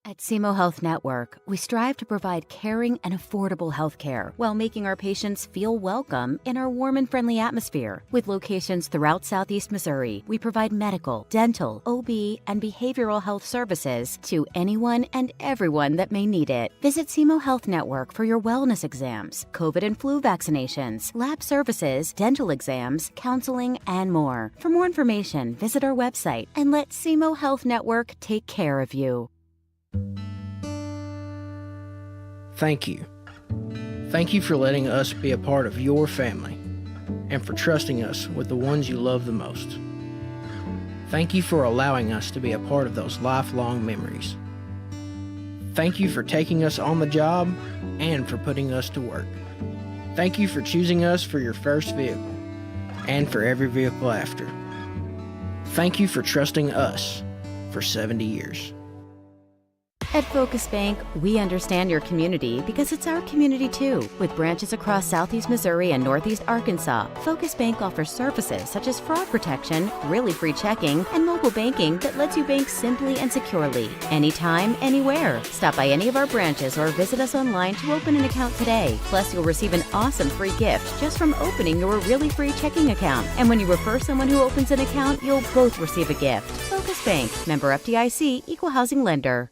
At SEMO Health Network, we strive to provide caring and affordable health care while making our patients feel welcome in our warm and friendly atmosphere. With locations throughout Southeast Missouri, we provide medical, dental, OB, and behavioral health services to anyone and everyone that may need it. Visit SEMO Health Network for your wellness exams, COVID and flu vaccinations, lab services, dental exams, counseling, and more. For more information, visit our website and let SEMO Health Network take care of you. Thank you. Thank you for letting us be a part of your family and for trusting us with the ones you love the most. Thank you for allowing us to be a part of those lifelong memories. Thank you for taking us on the job and for putting us to work. Thank you for choosing us for your first vehicle and for every vehicle after. Thank you for trusting us for 70 years. At Focus Bank, we understand your community because it's our community too. With branches across Southeast Missouri and Northeast Arkansas, Focus Bank offers services such as fraud protection, really free checking, and mobile banking that lets you bank simply and securely, anytime, anywhere. Stop by any of our branches or visit us online to open an account today. Plus, you'll receive an awesome free gift just from opening your really free checking account. And when you refer someone who opens an account, you'll both receive a gift. Focus Bank, member FDIC, equal housing lender.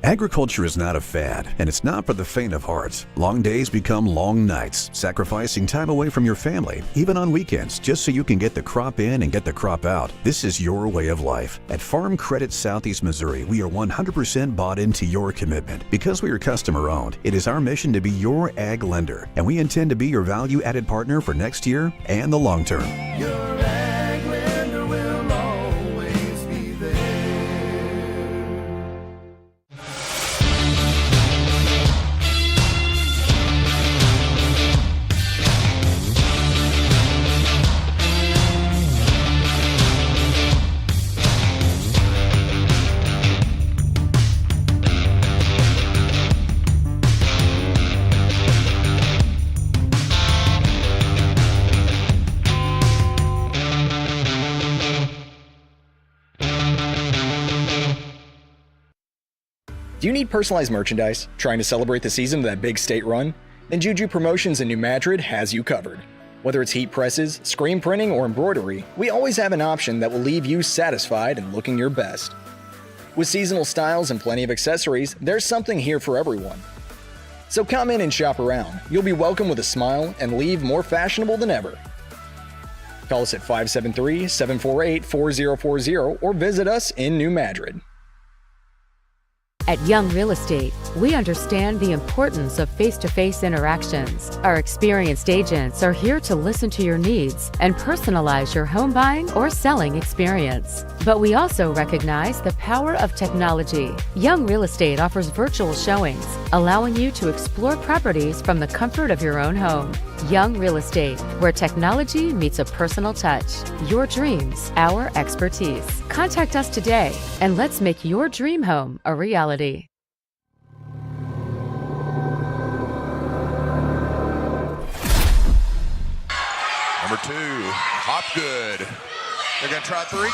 Agriculture is not a fad, and it's not for the faint of heart. Long days become long nights, sacrificing time away from your family, even on weekends, just so you can get the crop in and get the crop out. This is your way of life. At Farm Credit Southeast Missouri, we are 100% bought into your commitment. Because we are customer-owned, it is our mission to be your ag lender, and we intend to be your value-added partner for next year and the long term. Your ag lender will always be there. Do you need personalized merchandise? Trying to celebrate the season of that big state run? Then Juju Promotions in New Madrid has you covered. Whether it's heat presses, screen printing, or embroidery, we always have an option that will leave you satisfied and looking your best. With seasonal styles and plenty of accessories, there's something here for everyone. So come in and shop around. You'll be welcome with a smile and leave more fashionable than ever. Call us at 573-748-4040 or visit us in New Madrid. At Young Real Estate, we understand the importance of face-to-face interactions. Our experienced agents are here to listen to your needs and personalize your home buying or selling experience. But we also recognize the power of technology. Young Real Estate offers virtual showings, allowing you to explore properties from the comfort of your own home. Young Real Estate, where technology meets a personal touch. Your dreams, our expertise. Contact us today and let's make your dream home a reality. Number 2, Hopgood. They're going to try 3.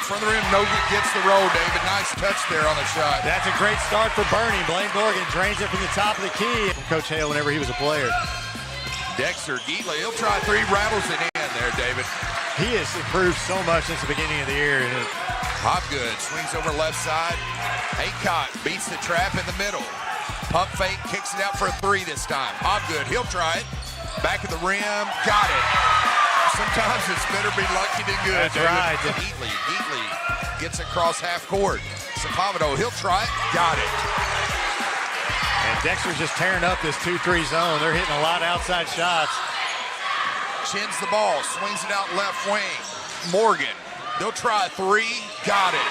Front of the rim, no good, gets the roll, David. Nice touch there on the shot. That's a great start for Bernie. Blaine Morgan drains it from the top of the key. Coach Hale whenever he was a player. Dexter, Geatley, he'll try 3, rattles it in there, David. He has improved so much since the beginning of the year. Hopgood swings over left side. Aycorp beats the trap in the middle. Pump fake, kicks it out for a 3 this time. Hopgood, he'll try it. Back of the rim, got it. Sometimes it's better be lucky than good. That's right. Geatley gets across half court. Sapavado, he'll try it, got it. And Dexter's just tearing up this 2-3 zone. They're hitting a lot of outside shots. Chins the ball, swings it out left wing. Morgan, they'll try 3, got it.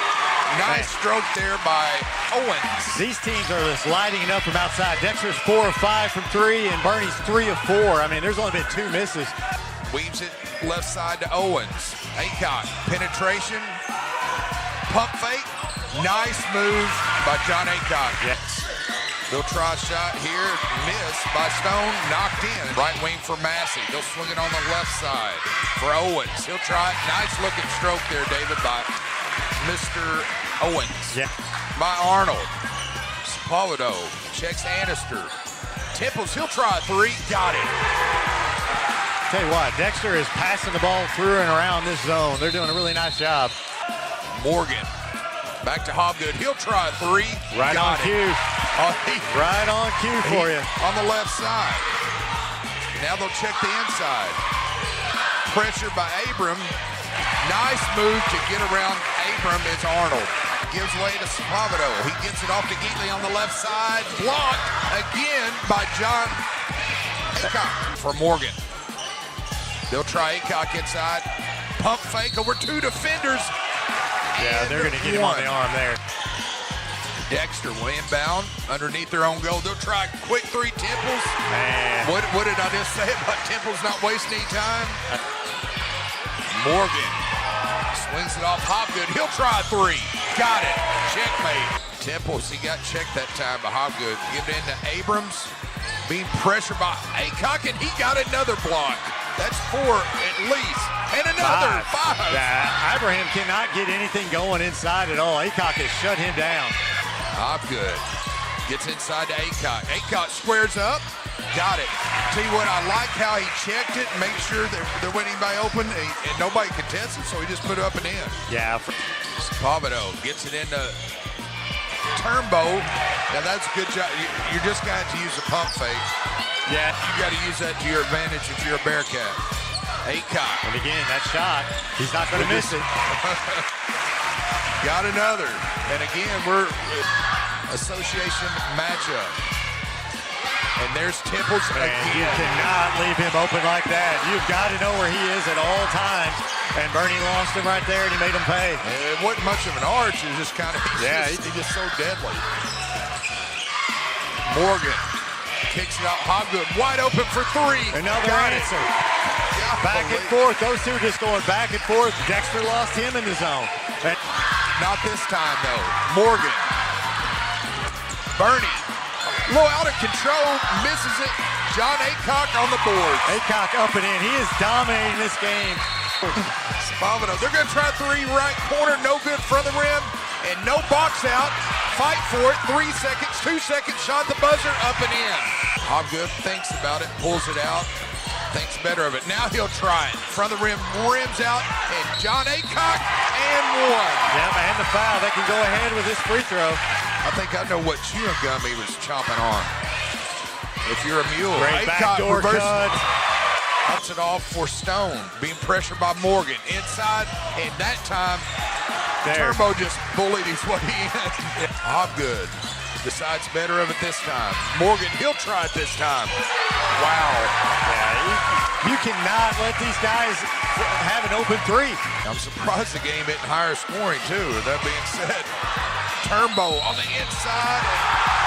Nice stroke there by Owens. These teams are just lighting it up from outside. Dexter's 4 of 5 from 3, and Bernie's 3 of 4. I mean, there's only been 2 misses. Weaves it left side to Owens. Aycorp, penetration, pump fake. Nice move by John Aycorp. Yes. They'll try a shot here, missed by Stone, knocked in. Right wing for Massey. They'll swing it on the left side for Owens. He'll try it. Nice looking stroke there, David, by Mr. Owens. Yeah. By Arnold. Sepulveda checks Annister. Temples, he'll try a three. Got it. Tell you what, Dexter is passing the ball through and around this zone. They're doing a really nice job. Morgan. Back to Hobgood. He'll try a three. Right on Got it. cue. Right on cue for you. On the left side. Now they'll check the inside. Pressure by Abram. Nice move to get around Abram is Arnold. Gives way to Sepulveda. He gets it off to Geatley on the left side. Blocked again by John Aycorp for Morgan. They'll try Aycorp inside. Pump fake over two defenders. Yeah, they're going to get him on the arm there. Dexter will inbound underneath their own goal. They'll try quick three. Temples. Man. What did I just say about Temples not wasting any time? Morgan swings it off Hobgood. He'll try a three. Got it. Checkmate. Temples, he got checked that time by Hobgood. Give it into Abrams. Being pressured by Aycorp, and he got another block. That's four at least. And another five. Yeah, Abraham cannot get anything going inside at all. Aycorp has shut him down. Hobgood gets inside to Aycorp. Aycorp squares up. Got it. Tell you what, I like how he checked it, make sure that there wasn't anybody open, and nobody contested, so he just put it up and in. Yeah. Sepulveda gets it into Turnbow. Now that's a good job. You're just going to have to use a pump fake. Yeah. You got to use that to your advantage if you're a Bearcat. Aycorp. And again, that shot, he's not going to miss it. Got another. And again, we're association matchup. And there's Temples again. You cannot leave him open like that. You've got to know where he is at all times. And Bernie lost him right there, and he made him pay. It wasn't much of an arch. It was just kind of, he's just so deadly. Morgan kicks it out. Hobgood wide open for three. Another answer. Back and forth. Those two just going back and forth. Dexter lost him in the zone. And not this time, though. Morgan. Bernie. Low out of control. Misses it. John Aycorp on the board. Aycorp up and in. He is dominating this game. Sepulveda. They're going to try three right corner. No good front of the rim. And no box out. Fight for it. 3 seconds. 2 seconds. Shot the buzzer. Up and in. Hobgood thinks about it. Pulls it out. Thinks better of it. Now he'll try it. Front of the rim. Rims out. And John Aycorp. And one. Yep, and the foul. They can go ahead with this free throw. I think I know what chewing gum he was chomping on. If you're a mule. Great backdoor cut. Cuts it off for Stone. Being pressured by Morgan. Inside. And that time, Turbo just bullied his way in. Hobgood decides better of it this time. Morgan, he'll try it this time. Wow. Yeah, you cannot let these guys have an open three. I'm surprised the game isn't higher scoring, too. That being said, Turnbow on the inside.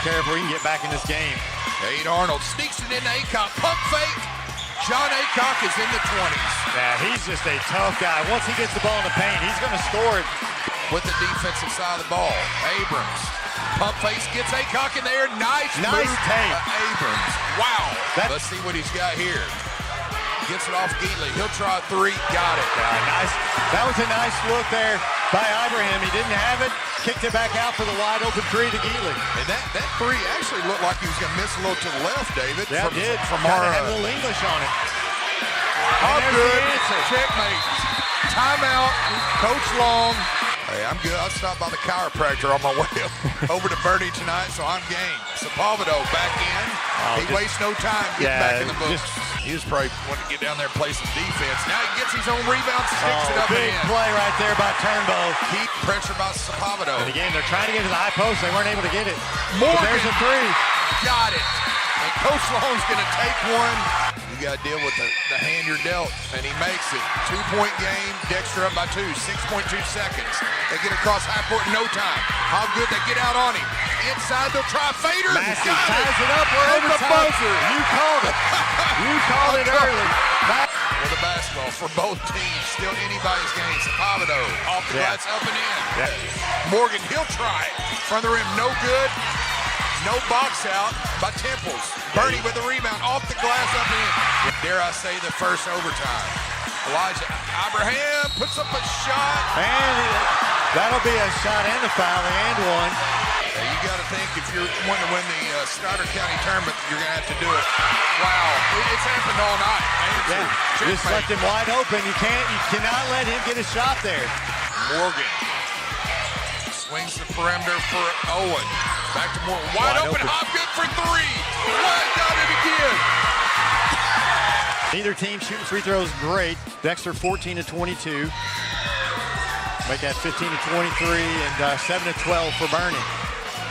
Careful, he can get back in this game. Nate Arnold sneaks it into Aycorp. Pump fake. John Aycorp is in the 20s. Yeah, he's just a tough guy. Once he gets the ball in the paint, he's going to score it. With the defensive side of the ball. Abrams. Pump face gets Aycorp in there. Nice move. Take. Abrams. Wow. Let's see what he's got here. Gets it off Geatley. He'll try a three. Got it. Nice. That was a nice look there by Ibrahim. He didn't have it. Kicked it back out for the wide open three to Geatley. And that three actually looked like he was going to miss a little to the left, David. Yeah, it did. From our had a little English on it. Good. Checkmate. Timeout. Coach Long. Hey, I'm good. I'll stop by the chiropractor on my way over to Bernie tonight, so I'm game. Sepulveda back in. He wastes no time getting back in the books. He was probably wanting to get down there and play some defense. Now he gets his own rebound, sticks it up and in. Big play right there by Turnbow. Keep pressure by Sepulveda. And again, they're trying to get to the high post. They weren't able to get it. Morgan. There's a three. Got it. And Coach Long's going to take one. You got to deal with the hand you're dealt, and he makes it. 2-point game. Dexter up by 2. 6.2 seconds. They get across half court in no time. How good they get out on him. Inside, they'll try a fader. Massey ties it up. We're over the buzzer. You called it. You called it early. With the basketball for both teams. Still anybody's game. Sepulveda off the glass, up and in. Morgan, he'll try it. Front of the rim, no good. No box out by Temples. Bernie with the rebound off the glass, up and in. Dare I say the first overtime. Elijah Abraham puts up a shot. And That'll be a shot and a foul and one. Yeah, you got to think if you're wanting to win the Stoddard County tournament, you're going to have to do it. Wow, it's happened all night. Yeah, just left him wide open. You cannot let him get a shot there. Morgan swings the perimeter for Owen. Back to Morgan. Wide open. Hopgood for three. What? Got it again. Neither team shooting free throws great. Dexter 14 to 22. Make that 15 to 23 and 7 to 12 for Bernie.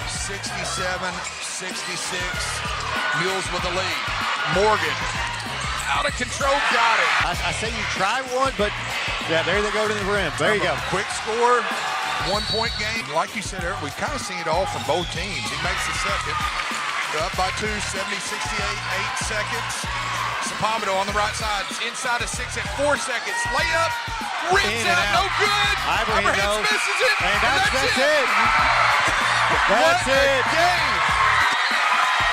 67-66. Mules with the lead. Morgan out of control. Got it. I say you try one, but yeah, there they go to the rim. There you go. Quick score. 1-point game. Like you said earlier, we kind of see it all from both teams. He makes the second. They're up by 2, 70-68, 8 seconds. Sapabito on the right side, inside of 6 at 4 seconds. Layup, rims out, no good. Ibrahim misses it, and that's it. That's it. Game.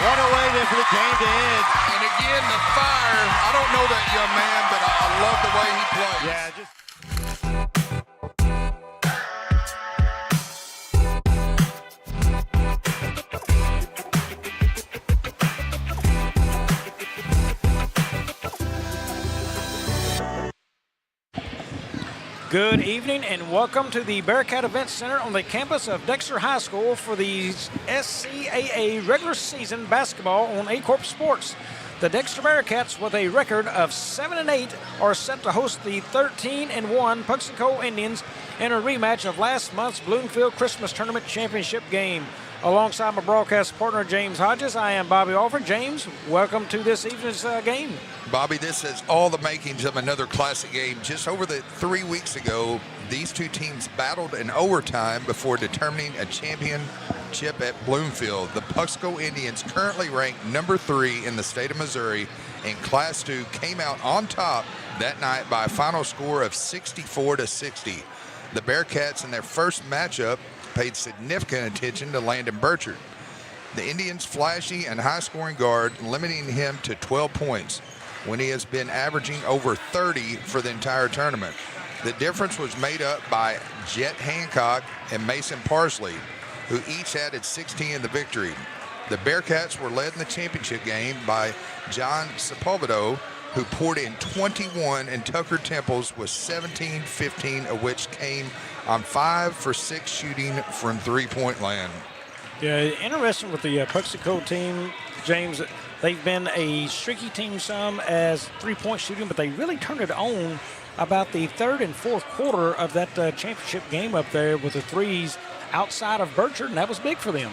What a way for the game to end. And again, the fire. I don't know that young man, but I love the way he plays. Yeah, just. Good evening and welcome to the Bearcat Event Center on the campus of Dexter High School for the SCAA regular season basketball on Aycorp Sports. The Dexter Bearcats, with a record of 7-8, are set to host the 13-1 Puxico Indians in a rematch of last month's Bloomfield Christmas Tournament championship game. Alongside my broadcast partner, James Hodges, I am Bobby Alford. James, welcome to this evening's game. Bobby, this has all the makings of another classic game. Just over 3 weeks ago, these two teams battled in overtime before determining a championship at Bloomfield. The Puxico Indians, currently ranked number 3 in the state of Missouri in Class 2, came out on top that night by a final score of 64-60. The Bearcats, in their first matchup, paid significant attention to Landon Burchard, the Indians' flashy and high-scoring guard, limiting him to 12 points when he has been averaging over 30 for the entire tournament. The difference was made up by Jet Hancock and Mason Parsley, who each added 16 in the victory. The Bearcats were led in the championship game by John Sepulvedo, who poured in 21, and Tucker Temples was 17-15, of which came on 5 for 6 shooting from three-point land. Yeah, interesting with the Puxico team, James. They've been a streaky team some as three-point shooting, but they really turned it on about the third and fourth quarter of that championship game up there with the threes outside of Burchard, and that was big for them.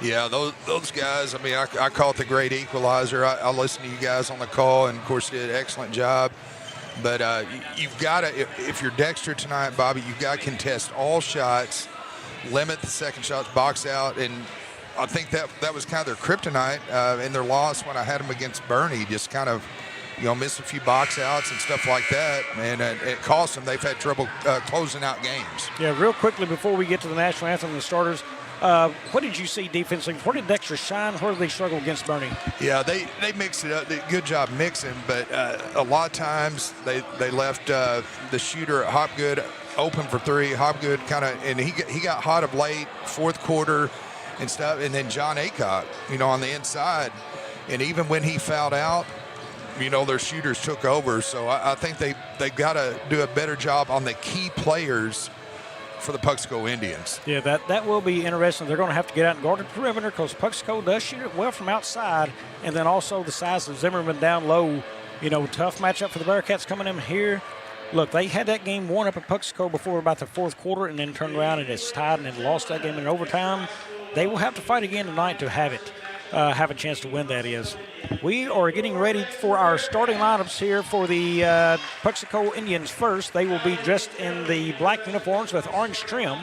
Yeah, those guys, I mean, I call it the great equalizer. I listened to you guys on the call, and, of course, did an excellent job. But you've got to, if you're Dexter tonight, Bobby, you've got to contest all shots, limit the second shots, box out. And I think that was kind of their kryptonite in their loss when I had them against Bernie, just kind of, missed a few box outs and stuff like that. And it cost them. They've had trouble closing out games. Yeah, real quickly before we get to the national anthem and the starters, what did you see defensively? Where did Dexter shine? Where did they struggle against Bernie? Yeah, they mixed it up. They did a good job mixing, but a lot of times they left the shooter Hopgood open for three. Hopgood and he got hot of late, fourth quarter and stuff. And then John Aycorp, on the inside. And even when he fouled out, their shooters took over. So I think they've got to do a better job on the key players for the Puxico Indians. Yeah, that will be interesting. They're going to have to get out and guard the perimeter because Puxico does shoot it well from outside, and then also the size of Zimmerman down low. Tough matchup for the Bearcats coming in here. Look, they had that game won up at Puxico before about the fourth quarter and then turned around and it's tied and then lost that game in overtime. They will have to fight again tonight to have a chance to win, that is. We are getting ready for our starting lineups here for the Puxico Indians first. They will be dressed in the black uniforms with orange trim.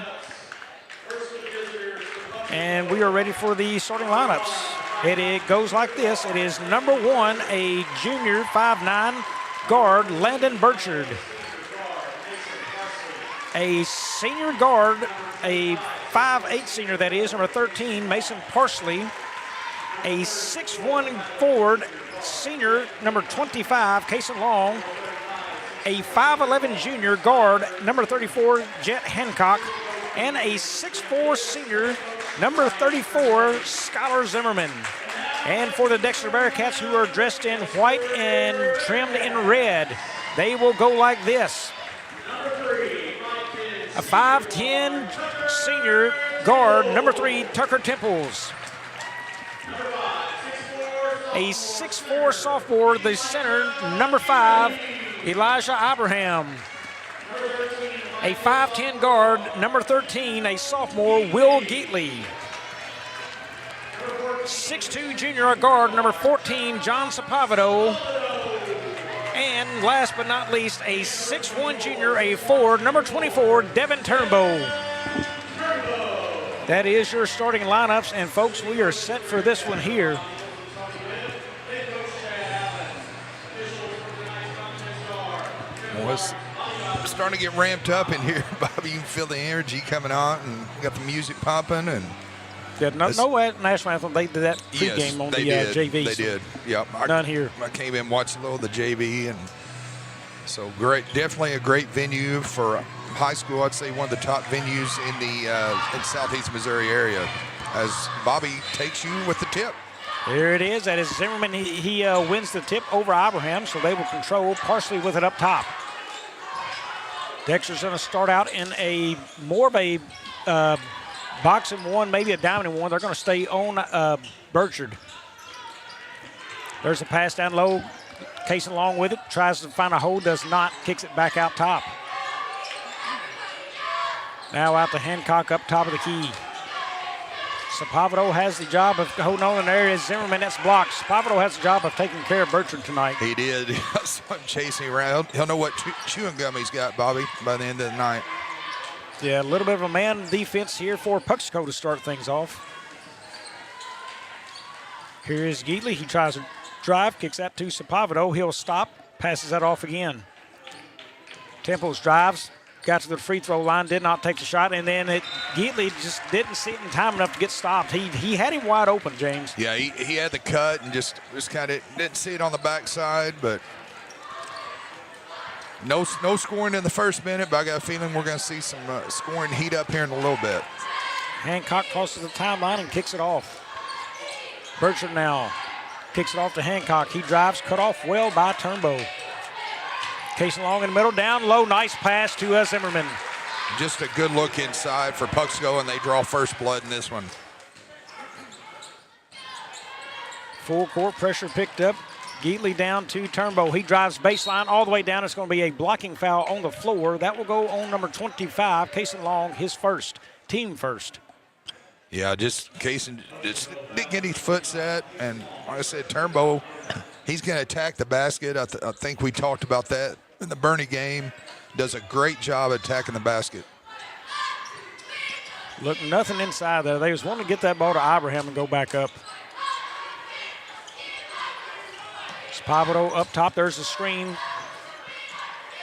And we are ready for the starting lineups. It goes like this. It is number 1, a junior 5'9" guard, Landon Burchard. A senior guard, a 5'8" senior, that is, number 13, Mason Parsley. A 6'1" forward, senior, number 25, Kason Long. A 5'11" junior guard, number 34, Jet Hancock. and a 6'4" senior, number 34, Skylar Zimmerman. And for the Dexter Bearcats, who are dressed in white and trimmed in red, they will go like this. A 5'10" senior guard, number 3, Tucker Temples. A 6'4" sophomore, the center, number 5, Elijah Abraham. A 5'10" guard, number 13, a sophomore, Will Geatley. 6'2" junior guard, number 14, John Sapavado. And last but not least, a 6'1" junior, a forward, number 24, Devin Turnbow. That is your starting lineups, and folks, we are set for this one here. Well, it's starting to get ramped up in here, Bobby. You can feel the energy coming on, and got the music pumping, and yeah, no national anthem. They did that pregame on the JV. They did. Yep. None here. I came in, watched a little of the JV, and so great. Definitely a great venue for high school. I'd say one of the top venues in the in Southeast Missouri area. As Bobby takes you with the tip. There it is. That is Zimmerman. He wins the tip over Abraham, so they will control partially with it up top. Dexter's going to start out in a more of a boxing one, maybe a diamond one. They're going to stay on Burchard. There's a pass down low. Casey along with it. Tries to find a hole. Does not. Kicks it back out top. Now out to Hancock up top of the key. Sapavado has the job of holding on in there. Is Zimmerman, that's blocked. Sapavado has the job of taking care of Burchard tonight. He did. I saw him chasing around. He'll know what chewing gum he's got, Bobby, by the end of the night. Yeah, a little bit of a man defense here for Puxico to start things off. Here is Geatley. He tries to drive, kicks that to Sapavado. He'll stop, passes that off again. Temples drives. Got to the free throw line, did not take the shot, and then Geatley just didn't see it in time enough to get stopped. He had him wide open, James. Yeah, he had the cut and just kind of didn't see it on the backside, but no scoring in the first minute, but I got a feeling we're going to see some scoring heat up here in a little bit. Hancock crosses the timeline and kicks it off. Burchard now kicks it off to Hancock. He drives, cut off well by Turnbow. Casey long in the middle, down low, nice pass to Zimmerman. Just a good look inside for Puxico, and they draw first blood in this one. Full court pressure picked up. Geatley down to Turnbow. He drives baseline all the way down. It's going to be a blocking foul on the floor. That will go on number 25, Casey Long, his first, team first. Yeah, Casey just didn't get his foot set, and like I said, Turnbow, he's going to attack the basket. I think we talked about that in the Bernie game. Does a great job attacking the basket. Look, nothing inside there. They just want to get that ball to Abraham and go back up. Sapavado up top. There's the screen.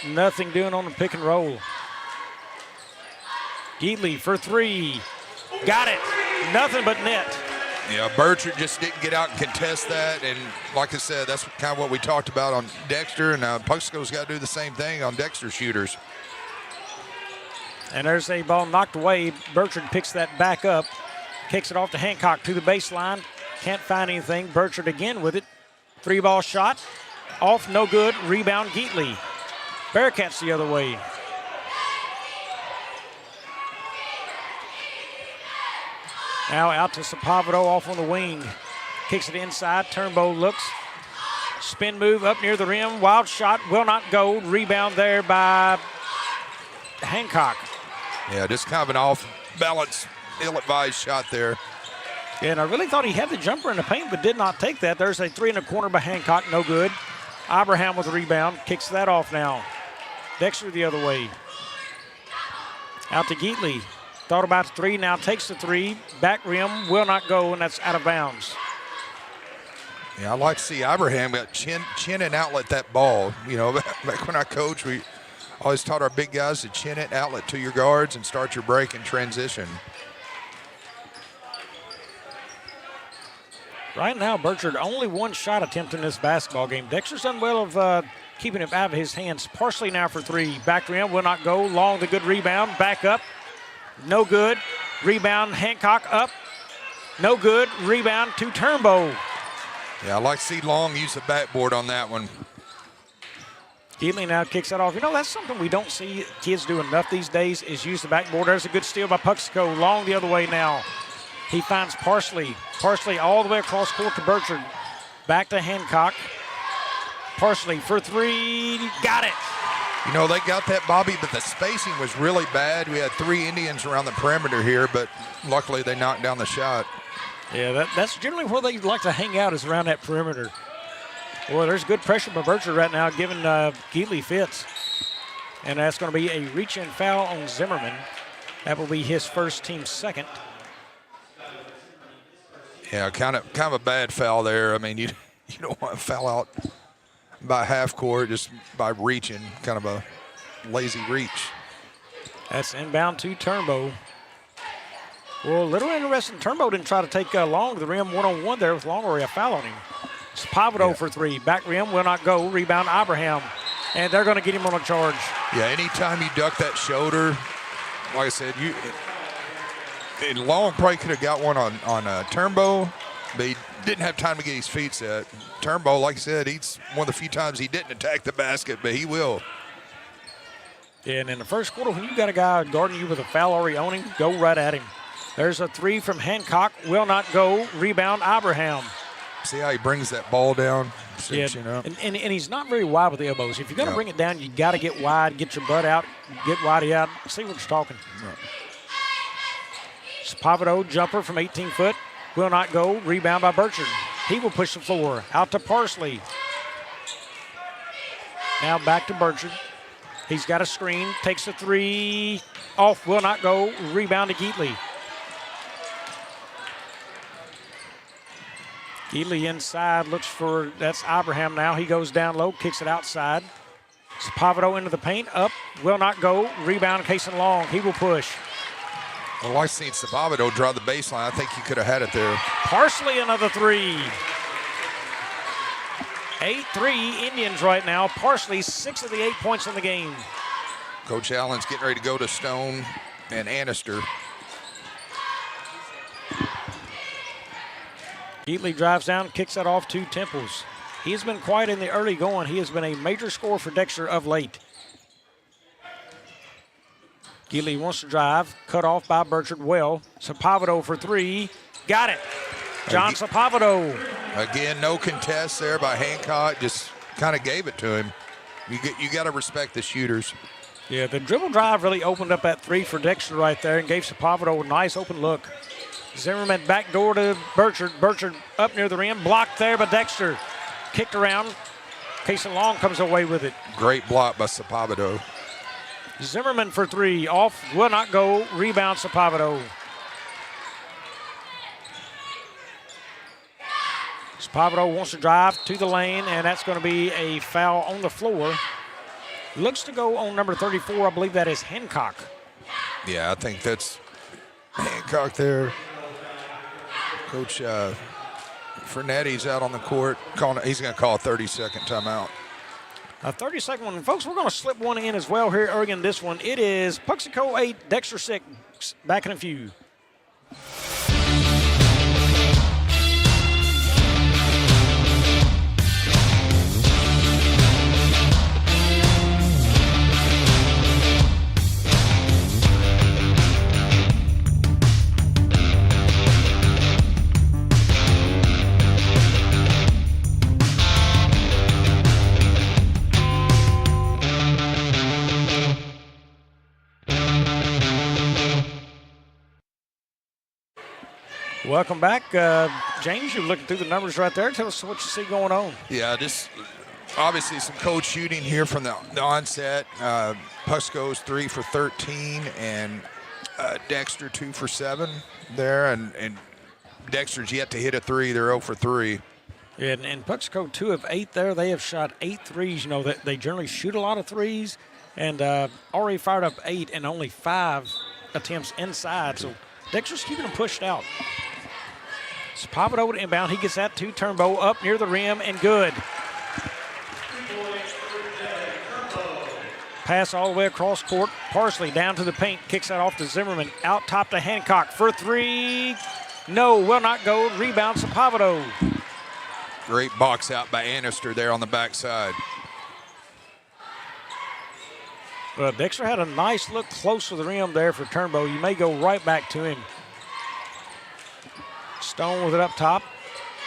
Nothing doing on the pick and roll. Geatley for three. Got it. Nothing but net. Yeah, Burchard just didn't get out and contest that, and like I said, that's kind of what we talked about on Dexter, and Puxico's got to do the same thing on Dexter shooters. And there's a ball knocked away. Burchard picks that back up, kicks it off to Hancock to the baseline. Can't find anything. Burchard again with it. 3-ball shot. Off, no good. Rebound, Geatley. Bearcats the other way. Now out to Sapavado off on the wing. Kicks it inside. Turnbow looks. Spin move up near the rim. Wild shot will not go. Rebound there by Hancock. Yeah, just kind of an off-balance, ill-advised shot there. Yeah, and I really thought he had the jumper in the paint, but did not take that. There's a three in the corner by Hancock. No good. Abraham with the rebound. Kicks that off now. Dexter the other way. Out to Geatley. Thought about the three, now takes the three. Back rim will not go, and that's out of bounds. Yeah, I like to see Abraham chin and outlet that ball. You know, back when I coached, we always taught our big guys to chin it, outlet to your guards, and start your break in transition. Right now, Burchard only one shot attempt in this basketball game. Dexter's done well of keeping it out of his hands. Partially now for three. Back rim will not go. Long, the good rebound. Back up. No good. Rebound, Hancock up. No good. Rebound to Turnbow. Yeah, I like to see Long use the backboard on that one. Keatley now kicks that off. You know, that's something we don't see kids do enough these days is use the backboard. There's a good steal by Puxico. Long the other way now. He finds Parsley. Parsley all the way across court to Burchard. Back to Hancock. Parsley for three. Got it. You know, they got that, Bobby, but the spacing was really bad. We had 3 Indians around the perimeter here, but luckily they knocked down the shot. Yeah, that's generally where they like to hang out is around that perimeter. Well, there's good pressure by Burchard right now, giving Keatley fits. And that's going to be a reach-in foul on Zimmerman. That will be his first, team second. Yeah, kind of a bad foul there. I mean, you don't want to foul out by half court just by reaching, kind of a lazy reach. That's inbound to Turnbow. Well, a little interesting. Turnbow didn't try to take Long to the rim one-on-one there with Long, or a foul on him. It's Pavado for three. Back rim will not go. Rebound Abraham. And they're going to get him on a charge. Yeah, anytime you duck that shoulder, like I said, and Long probably could have got one on Turnbow, but he didn't have time to get his feet set. Turnbow, like I said, he's one of the few times he didn't attack the basket, but he will. Yeah, and in the first quarter, when you got a guy guarding you with a foul already on him, go right at him. There's a three from Hancock. Will not go. Rebound Abraham. See how he brings that ball down? Cinching up. And he's not very wide with the elbows. If you're going to bring it down, you got to get wide, get your butt out, get Whitey out, see what you're talking. Pavado jumper from 18 foot. Will not go. Rebound by Burchard. He will push the floor. Out to Parsley. Now back to Burchard. He's got a screen. Takes a three. Off. Will not go. Rebound to Keatley. Keatley inside. Looks for, that's Abraham now. He goes down low. Kicks it outside. Pavado into the paint. Up. Will not go. Rebound Cason Long. He will push. Well, I've seen Sabavado draw the baseline. I think he could have had it there. Parsley, another three. 8-3 Indians right now. Parsley, 6 of the 8 points in the game. Coach Allen's getting ready to go to Stone and Annister. Keatley drives down, kicks that off to Temples. He has been quiet in the early going. He has been a major scorer for Dexter of late. Keatley wants to drive, cut off by Burchard well. Sapavado for three, got it. John Sapavado. Again, no contest there by Hancock, just kind of gave it to him. You got to respect the shooters. Yeah, the dribble drive really opened up that three for Dexter right there and gave Sapavado a nice open look. Zimmerman backdoor to Burchard. Burchard up near the rim, blocked there by Dexter. Kicked around. Cason Long comes away with it. Great block by Sapavado. Zimmerman for three, off, will not go, rebound Sapavado. Sapavado wants to drive to the lane, and that's going to be a foul on the floor. Looks to go on number 34, I believe that is Hancock. Yeah, I think that's Hancock there. Coach Fernetti's out on the court. He's going to call a 30-second timeout. A 30-second one. And folks, we're going to slip one in as well here early in this one. It is Puxico 8, Dexter 6. Back in a few. Welcome back. James, you're looking through the numbers right there. Tell us what you see going on. Yeah, just obviously some coach shooting here from the onset. Puxico's 3 for 13 and Dexter 2 for 7 there. And Dexter's yet to hit a three. They're 0 for 3. Yeah, and Puxico 2 of 8 there. They have shot 8 threes. You know, they generally shoot a lot of threes and already fired up 8 and only 5 attempts inside. So Dexter's keeping them pushed out. So pop it over to inbound. He gets that to Turnbow up near the rim and good. Pass all the way across court. Parsley down to the paint. Kicks that off to Zimmerman. Out top to Hancock for three. No, will not go. Rebound Sapavado. Great box out by Annister there on the backside. Well, Dexter had a nice look close to the rim there for Turnbow. You may go right back to him. Stone with it up top.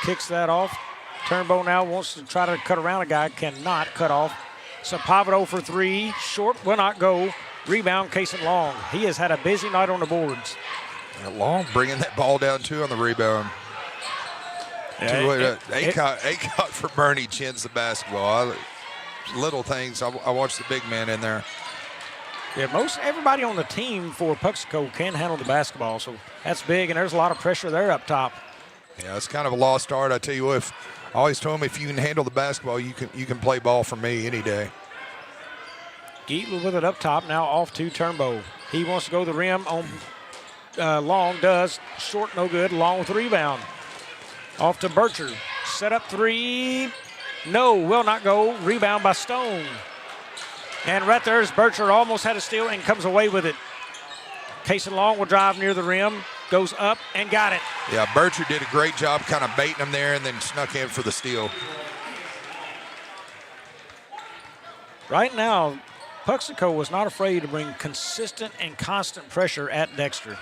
Kicks that off. Turnbow now wants to try to cut around a guy. Cannot cut off. Sapavado for three. Short will not go. Rebound, Cason Long. He has had a busy night on the boards. Long bringing that ball down too on the rebound. Aycorp for Bernie chins the basketball. Little things. I watched the big man in there. Yeah, most everybody on the team for Puxico can handle the basketball, so that's big, and there's a lot of pressure there up top. Yeah, it's kind of a lost art. I tell you what, I always told him if you can handle the basketball, you can play ball for me any day. Geatley with it up top, now off to Turnbow. He wants to go to the rim on Long, does. Short, no good. Long with the rebound. Off to Bircher. Set up three. No, will not go. Rebound by Stone. And right there's Bircher, almost had a steal and comes away with it. Cason Long will drive near the rim, goes up and got it. Yeah, Bircher did a great job kind of baiting him there and then snuck in for the steal. Right now, Puxico was not afraid to bring consistent and constant pressure at Dexter.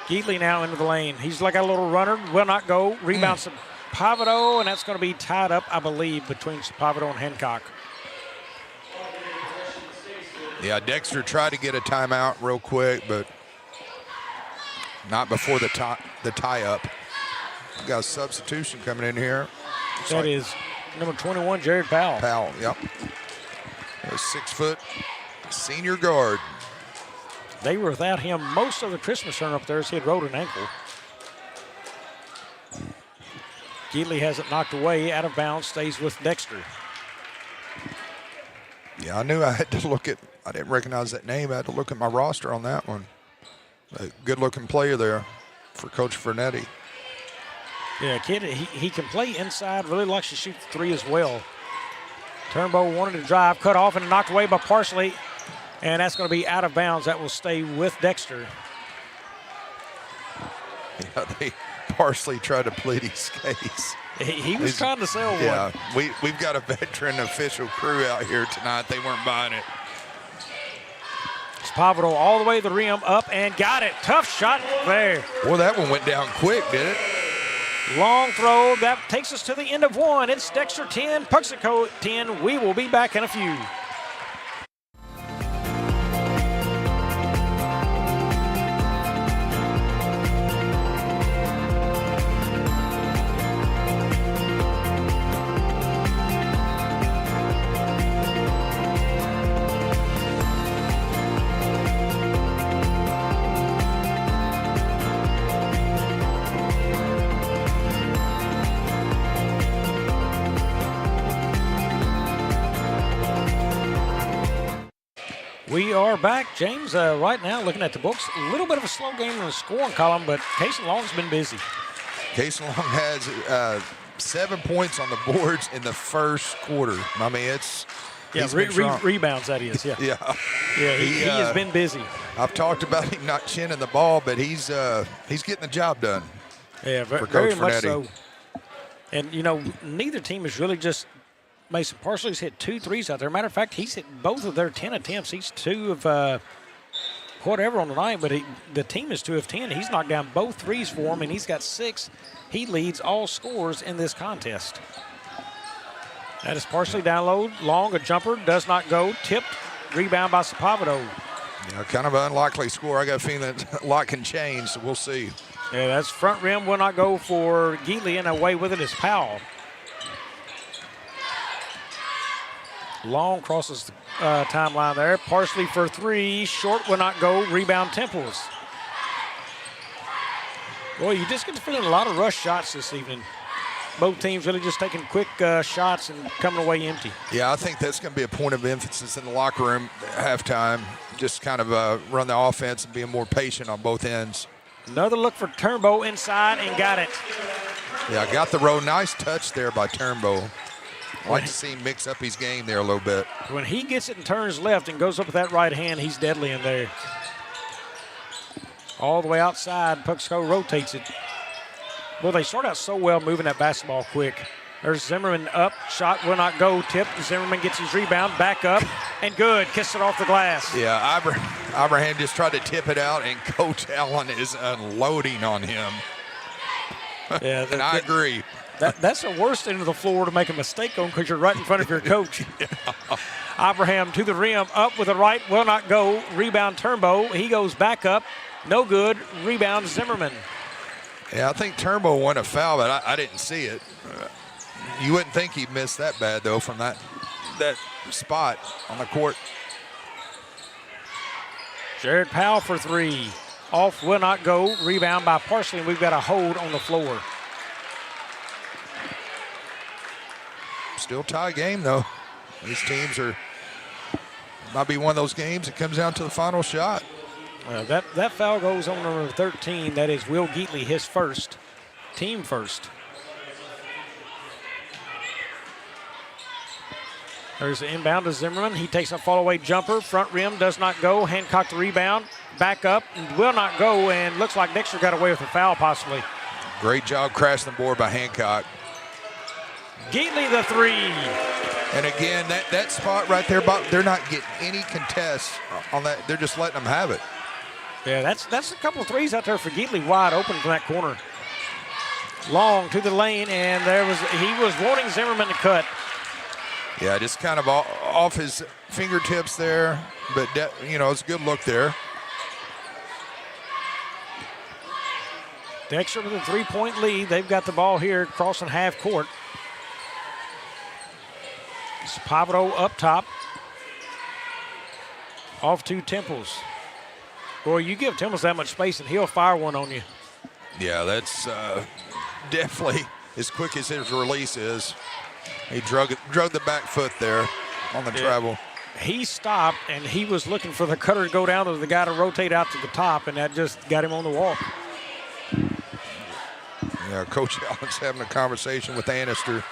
Geatley now into the lane. He's like a little runner, will not go. Rebound Sapavado, and that's going to be tied up, I believe, between Sapavado and Hancock. Yeah, Dexter tried to get a timeout real quick, but not before the tie-up. Got a substitution coming in here. That is number 21, Jared Powell. Powell, yep. A 6-foot senior guard. They were without him most of the Christmas tournament up there as he had rolled an ankle. Geatley has it knocked away, out of bounds, stays with Dexter. Yeah, I knew I had to look at, I didn't recognize that name. I had to look at my roster on that one. A good-looking player there for Coach Fernetti. Yeah, kid, he can play inside, really likes to shoot the three as well. Turnbow wanted to drive, cut off and knocked away by Parsley. And that's going to be out of bounds. That will stay with Dexter. Yeah, Parsley tried to plead his case. He was trying to sell one. Yeah, we've got a veteran official crew out here tonight. They weren't buying it. Sapavado all the way to the rim, up and got it. Tough shot there. Boy, that one went down quick, did it? Long throw. That takes us to the end of one. It's Dexter 10, Puxico 10. We will be back in a few. We are back, James. Right now, looking at the books, a little bit of a slow game in the scoring column, but Cason Long's been busy. Cason Long has 7 points on the boards in the first quarter. I mean, rebounds, that is, yeah. Yeah, he has been busy. I've talked about him not chinning the ball, but he's getting the job done. Yeah, for very Coach much Fernetti. so. And, you know, neither team has really just – Mason Parsley's hit 2 threes out there. Matter of fact, he's hit both of their 10 attempts. He's 2 of whatever on the night, but the team is 2 of 10. He's knocked down both threes for him, and he's got 6. He leads all scorers in this contest. That is Parsley down low. Long, a jumper, does not go. Tipped, rebound by Sapavado. Yeah, kind of an unlikely score. I got a feeling that a lot can change, so we'll see. Yeah, that's front rim, will not go for Geatley, and away with it is Powell. Long crosses the timeline there. Parsley for 3. Short will not go. Rebound Temples. Boy, you just get the feeling a lot of rush shots this evening. Both teams really just taking quick shots and coming away empty. Yeah, I think that's going to be a point of emphasis in the locker room at halftime. Just kind of run the offense and being more patient on both ends. Another look for Turnbow inside and got it. Yeah, got the roll. Nice touch there by Turnbow. I'd like to see him mix up his game there a little bit. When he gets it and turns left and goes up with that right hand, he's deadly in there. All the way outside, Puxico rotates it. Well, they start out so well moving that basketball quick. There's Zimmerman up, shot will not go, tip. Zimmerman gets his rebound, back up, and good. Kiss it off the glass. Yeah, Ibrahim just tried to tip it out, and Coach Allen is unloading on him. Yeah, and I agree. That's the worst end of the floor to make a mistake on because you're right in front of your coach. Yeah. Ibrahim to the rim, up with the right, will not go. Rebound Turnbow. He goes back up, no good. Rebound Zimmerman. Yeah, I think Turnbow won a foul, but I didn't see it. You wouldn't think he'd miss that bad, though, from that spot on the court. Jared Powell for three. Off, will not go. Rebound by Parsley, and we've got a hold on the floor. Still tie game, though. These teams might be one of those games that comes down to the final shot. That foul goes on number 13. That is Will Geatley, his first. Team first. There's the inbound to Zimmerman. He takes a fall-away jumper. Front rim does not go. Hancock the rebound. Back up. Will not go. And looks like Dexter got away with a foul possibly. Great job crashing the board by Hancock. Geatley the three. And again, that spot right there, they're not getting any contests on that. They're just letting them have it. Yeah, that's a couple of threes out there for Geatley, wide open from that corner. Long to the lane, and he was wanting Zimmerman to cut. Yeah, just kind of off his fingertips there, but it's a good look there. Dexter with a three-point lead. They've got the ball here crossing half court. Pavito up top. Off to Temples. Boy, you give Temples that much space and he'll fire one on you. Yeah, that's definitely as quick as his release is. He drug the back foot there on the travel. He stopped, and he was looking for the cutter to go down to the guy to rotate out to the top, and that just got him on the walk. Yeah, Coach Allen's having a conversation with Annister.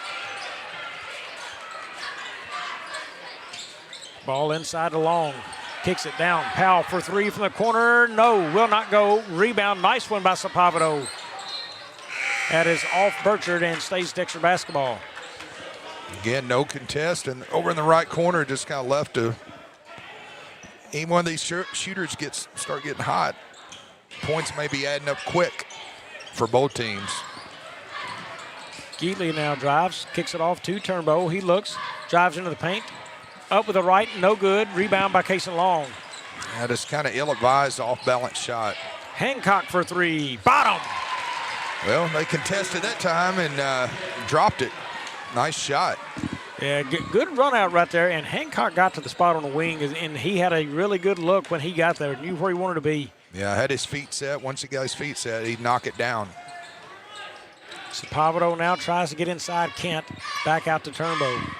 Ball inside to Long. Kicks it down. Powell for three from the corner. No, will not go. Rebound. Nice one by Sapavito. That is off Burchard and stays Dexter basketball. Again, no contest, and over in the right corner, just kind of left to any one of these shooters start getting hot. Points may be adding up quick for both teams. Geatley now drives, kicks it off to Turnbow. He looks, drives into the paint. Up with the right, no good. Rebound by Cason Long. That is kind of ill-advised, off-balance shot. Hancock for three. Bottom. Well, they contested that time and dropped it. Nice shot. Yeah, good run out right there, and Hancock got to the spot on the wing, and he had a really good look when he got there, knew where he wanted to be. Yeah, had his feet set. Once he got his feet set, he'd knock it down. Sapavito now tries to get inside Kent. Back out to Turnbow.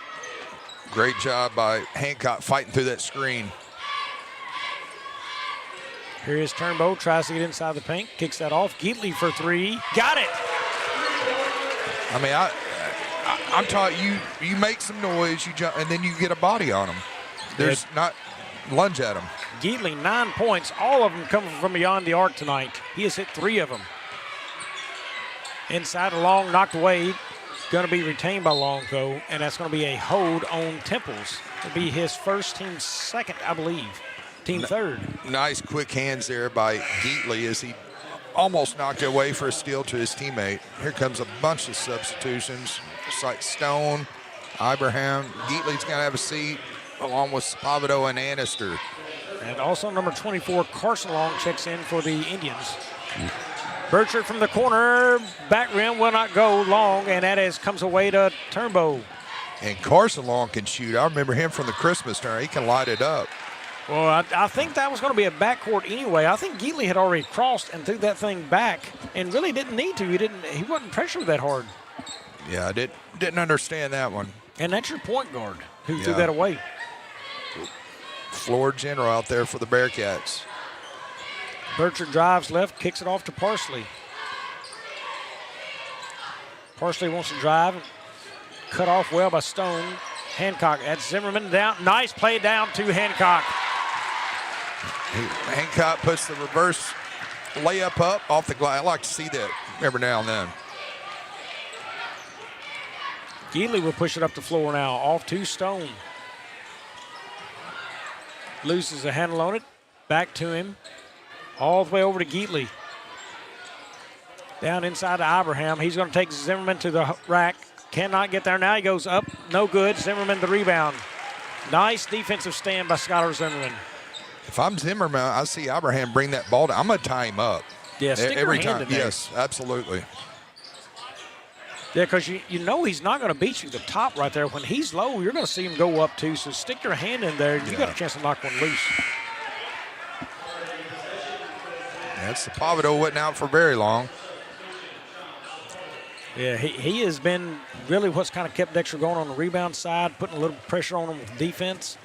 Great job by Hancock fighting through that screen. Here is Turnbow, tries to get inside the paint, kicks that off. Geatley for three. Got it! I mean, I'm taught you make some noise, you jump, and then you get a body on them. There's not lunge at them. Geatley, 9 points, all of them coming from beyond the arc tonight. He has hit 3 of them. Inside a Long, knocked away. Going to be retained by Long, though, and that's going to be a hold on Temples. It'll be his first, team second, I believe. Team third. Nice quick hands there by Geatley as he almost knocked it away for a steal to his teammate. Here comes a bunch of substitutions. It's like Stone, Ibrahim. Geatley's going to have a seat along with Pavito and Annister. And also number 24, Carson Long, checks in for the Indians. Burchard from the corner, back rim will not go. Long, and that comes away to Turnbow. And Carson Long can shoot. I remember him from the Christmas tournament. He can light it up. Well, I think that was going to be a backcourt anyway. I think Geatley had already crossed and threw that thing back and really didn't need to. He wasn't pressured that hard. Yeah, I didn't understand that one. And that's your point guard who threw that away. Floor general out there for the Bearcats. Burchard drives left, kicks it off to Parsley. Parsley wants to drive, cut off well by Stone. Hancock, that's Zimmerman down. Nice play down to Hancock. Hancock puts the reverse layup up off the glass. I like to see that every now and then. Geely will push it up the floor now, off to Stone. Loses a handle on it, back to him, all the way over to Geely. Down inside to Abraham. He's going to take Zimmerman to the rack. Cannot get there. Now he goes up. No good. Zimmerman the rebound. Nice defensive stand by Skylar Zimmerman. If I'm Zimmerman, I see Abraham bring that ball down. I'm going to tie him up. Yeah, stick every your hand time. in there. Yes, absolutely. Yeah, because you know he's not going to beat you the top right there. When he's low, you're going to see him go up too. So stick your hand in there. You got a chance to knock one loose. That's the Pavado wasn't out for very long. Yeah, he has been really what's kind of kept Dexter going on the rebound side, putting a little pressure on him with defense.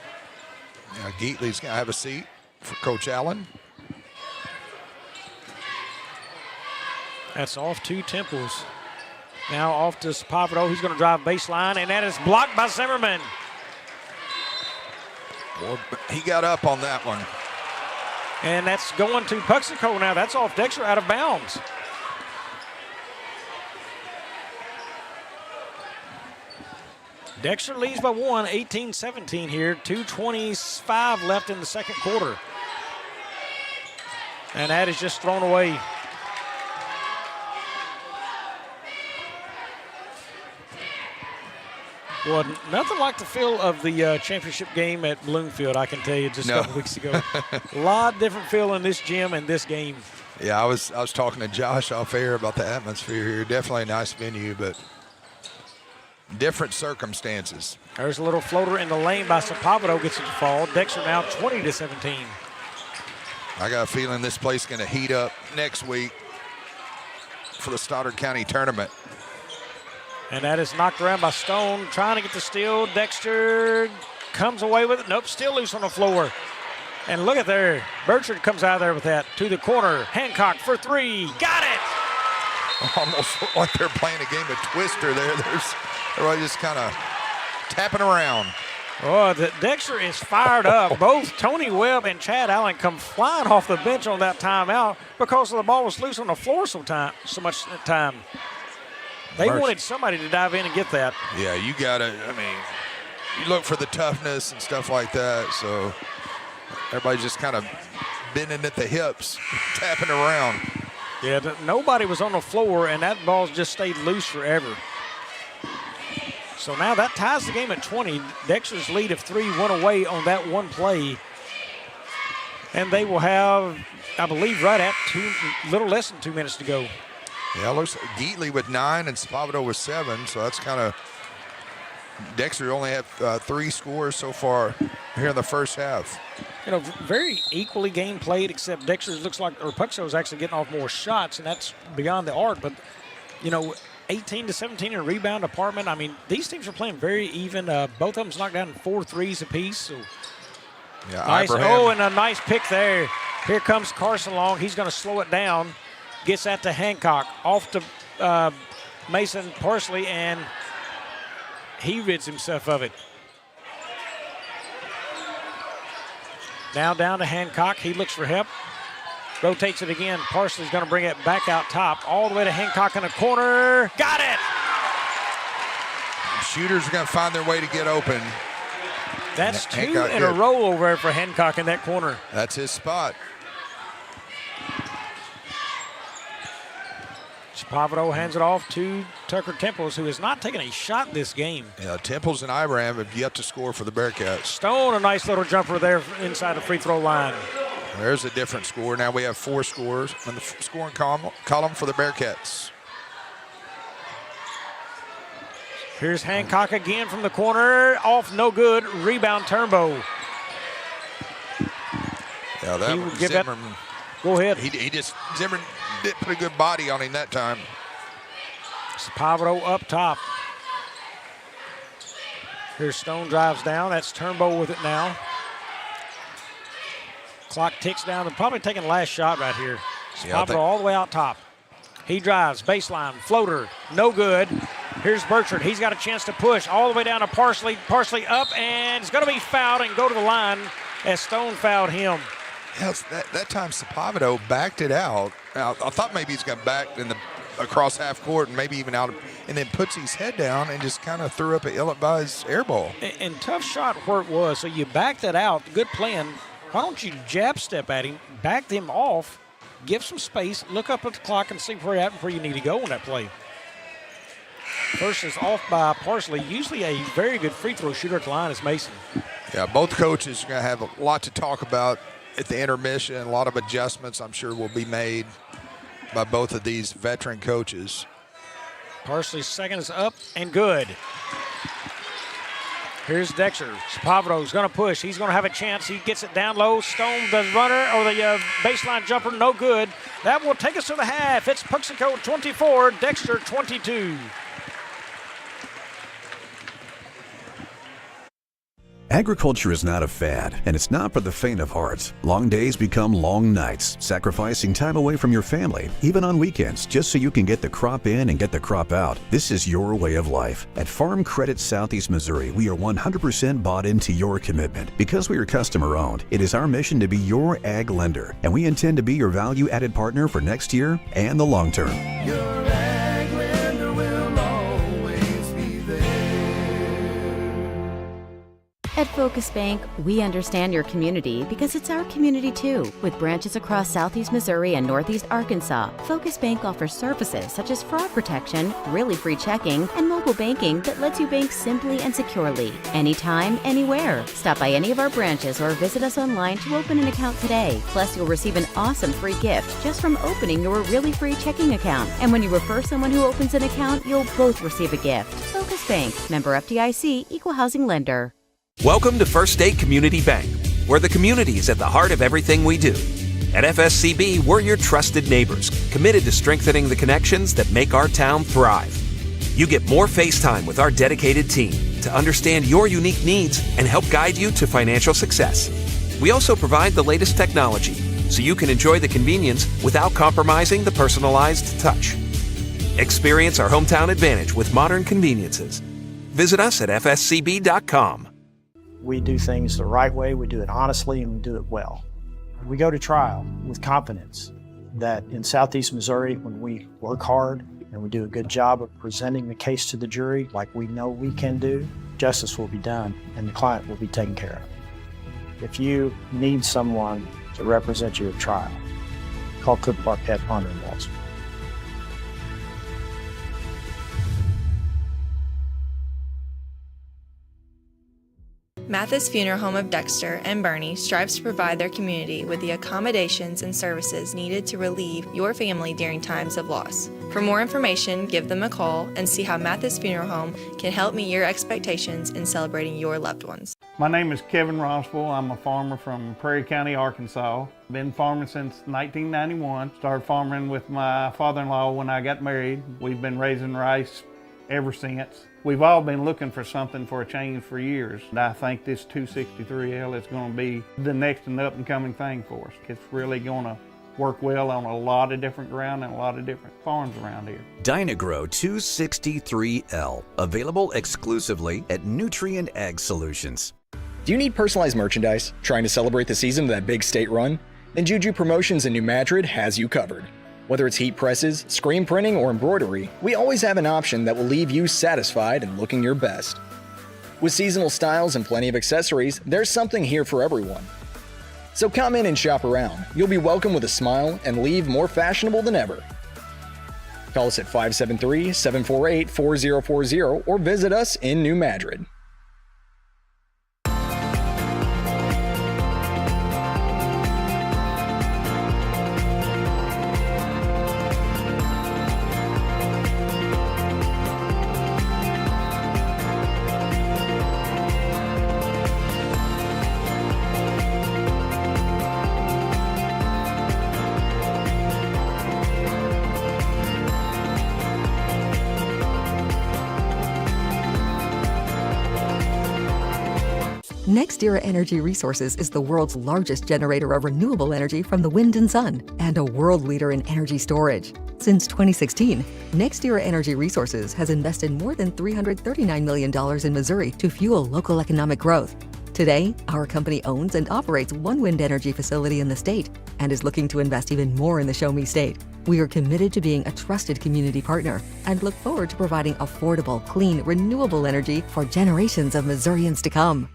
Yeah, Geatley's going to have a seat for Coach Allen. That's off to Temples. Now off to Pavado. He's going to drive baseline, and that is blocked by Zimmerman. Well, he got up on that one. And that's going to Puxico now. That's off Dexter, out of bounds. Dexter leads by one, 18-17 here. 2:25 left in the second quarter. And that is just thrown away. Well, nothing like the feel of the championship game at Bloomfield, I can tell you, just a couple weeks ago. A lot different feel in this gym and this game. Yeah, I was talking to Josh off air about the atmosphere here. Definitely a nice venue, but different circumstances. There's a little floater in the lane by Sapavado, gets it to fall. Dexter now 20-17. I got a feeling this place is going to heat up next week for the Stoddard County tournament. And that is knocked around by Stone, trying to get the steal. Dexter comes away with it. Nope, still loose on the floor. And look at there. Burchard comes out of there with that. To the corner. Hancock for three. Got it! Almost like they're playing a game of Twister there. Everybody just kind of tapping around. Oh, Dexter is fired up. Both Tony Webb and Chad Allen come flying off the bench on that timeout because the ball was loose on the floor so much time. They wanted somebody to dive in and get that. Yeah, you got to, you look for the toughness and stuff like that. So everybody's just kind of bending at the hips, tapping around. Yeah, nobody was on the floor, and that ball just stayed loose forever. So now that ties the game at 20. Dexter's lead of 3 went away on that one play. And they will have, I believe, right at little less than 2 minutes to go. Yeah, looks like Geatley with 9 and Spavado with 7. So that's kind of, Dexter only had 3 scores so far here in the first half. You know, very equally game played, except Dexter looks like, or Puxico's actually getting off more shots, and that's beyond the art. But, 18-17 in rebound department. These teams are playing very even. Both of them's knocked down 4 threes apiece. So yeah, nice. Abraham. Oh, and a nice pick there. Here comes Carson Long. He's going to slow it down. Gets that to Hancock. Off to Mason Parsley, and he rids himself of it. Now down to Hancock. He looks for help. Rotates it again. Parsley's going to bring it back out top. All the way to Hancock in the corner. Got it! Shooters are going to find their way to get open. That's 2 Hancock in a row over there for Hancock in that corner. That's his spot. Pavado hands it off to Tucker Temples, who has not taken a shot this game. Yeah, Temples and Ibrahim have yet to score for the Bearcats. Stone, a nice little jumper there inside the free throw line. There's a different score. Now we have 4 scores on the scoring column for the Bearcats. Here's Hancock again from the corner. Off, no good. Rebound, Turnbow. Yeah, that one, Zimmerman. Go ahead. Zimmerman did put a good body on him that time. Pavado up top. Here's Stone, drives down. That's Turnbow with it now. Clock ticks down. They're probably taking the last shot right here. Pavado all the way out top. He drives, baseline, floater, no good. Here's Burchard. He's got a chance to push all the way down to Parsley. Parsley up, and it's going to be fouled and go to the line as Stone fouled him. Yes, that time Sapovito backed it out. I thought maybe he's got back across half court and maybe even out, and then puts his head down and just kind of threw up an ill-advised air ball. And tough shot where it was. So you backed that out. Good plan. Why don't you jab step at him, back him off, give some space, look up at the clock and see where you're at and where you need to go on that play. First is off by Parsley. Usually a very good free throw shooter at the line is Mason. Yeah, both coaches are going to have a lot to talk about at the intermission. A lot of adjustments, I'm sure, will be made by both of these veteran coaches. Parsley's second is up and good. Here's Dexter. Sapovito's going to push. He's going to have a chance. He gets it down low. Stone, the runner, or the baseline jumper, no good. That will take us to the half. It's Puxico 24, Dexter 22. Agriculture is not a fad, and it's not for the faint of heart. Long days become long nights, sacrificing time away from your family, even on weekends, just so you can get the crop in and get the crop out. This is your way of life. At Farm Credit Southeast Missouri, we are 100% bought into your commitment. Because we are customer-owned, it is our mission to be your ag lender, and we intend to be your value-added partner for next year and the long term. Your ag lender will always be there. At Focus Bank, we understand your community because it's our community too. With branches across Southeast Missouri and Northeast Arkansas, Focus Bank offers services such as fraud protection, really free checking, and mobile banking that lets you bank simply and securely, anytime, anywhere. Stop by any of our branches or visit us online to open an account today. Plus, you'll receive an awesome free gift just from opening your really free checking account. And when you refer someone who opens an account, you'll both receive a gift. Focus Bank, member FDIC, equal housing lender. Welcome to First State Community Bank, where the community is at the heart of everything we do. At FSCB, we're your trusted neighbors, committed to strengthening the connections that make our town thrive. You get more face time with our dedicated team to understand your unique needs and help guide you to financial success. We also provide the latest technology so you can enjoy the convenience without compromising the personalized touch. Experience our hometown advantage with modern conveniences. Visit us at fscb.com. We do things the right way, we do it honestly, and we do it well. We go to trial with confidence that in Southeast Missouri, when we work hard and we do a good job of presenting the case to the jury like we know we can do, justice will be done and the client will be taken care of. If you need someone to represent you at trial, call Cook, Bearcat, Ponder, and Walsh. Mathis Funeral Home of Dexter and Bernie strives to provide their community with the accommodations and services needed to relieve your family during times of loss. For more information, give them a call and see how Mathis Funeral Home can help meet your expectations in celebrating your loved ones. My name is Kevin Rossville. I'm a farmer from Prairie County, Arkansas. Been farming since 1991. Started farming with my father-in-law when I got married. We've been raising rice ever since. We've all been looking for something for a change for years. And I think this 263L is going to be the next and up and coming thing for us. It's really going to work well on a lot of different ground and a lot of different farms around here. Dynagro 263L, available exclusively at Nutrient Ag Solutions. Do you need personalized merchandise? Trying to celebrate the season of that big state run? Then Juju Promotions in New Madrid has you covered. Whether it's heat presses, screen printing, or embroidery, we always have an option that will leave you satisfied and looking your best. With seasonal styles and plenty of accessories, there's something here for everyone. So come in and shop around. You'll be welcome with a smile and leave more fashionable than ever. Call us at 573-748-4040 or visit us in New Madrid. NextEra Energy Resources is the world's largest generator of renewable energy from the wind and sun, and a world leader in energy storage. Since 2016, NextEra Energy Resources has invested more than $339 million in Missouri to fuel local economic growth. Today, our company owns and operates one wind energy facility in the state and is looking to invest even more in the Show Me State. We are committed to being a trusted community partner and look forward to providing affordable, clean, renewable energy for generations of Missourians to come.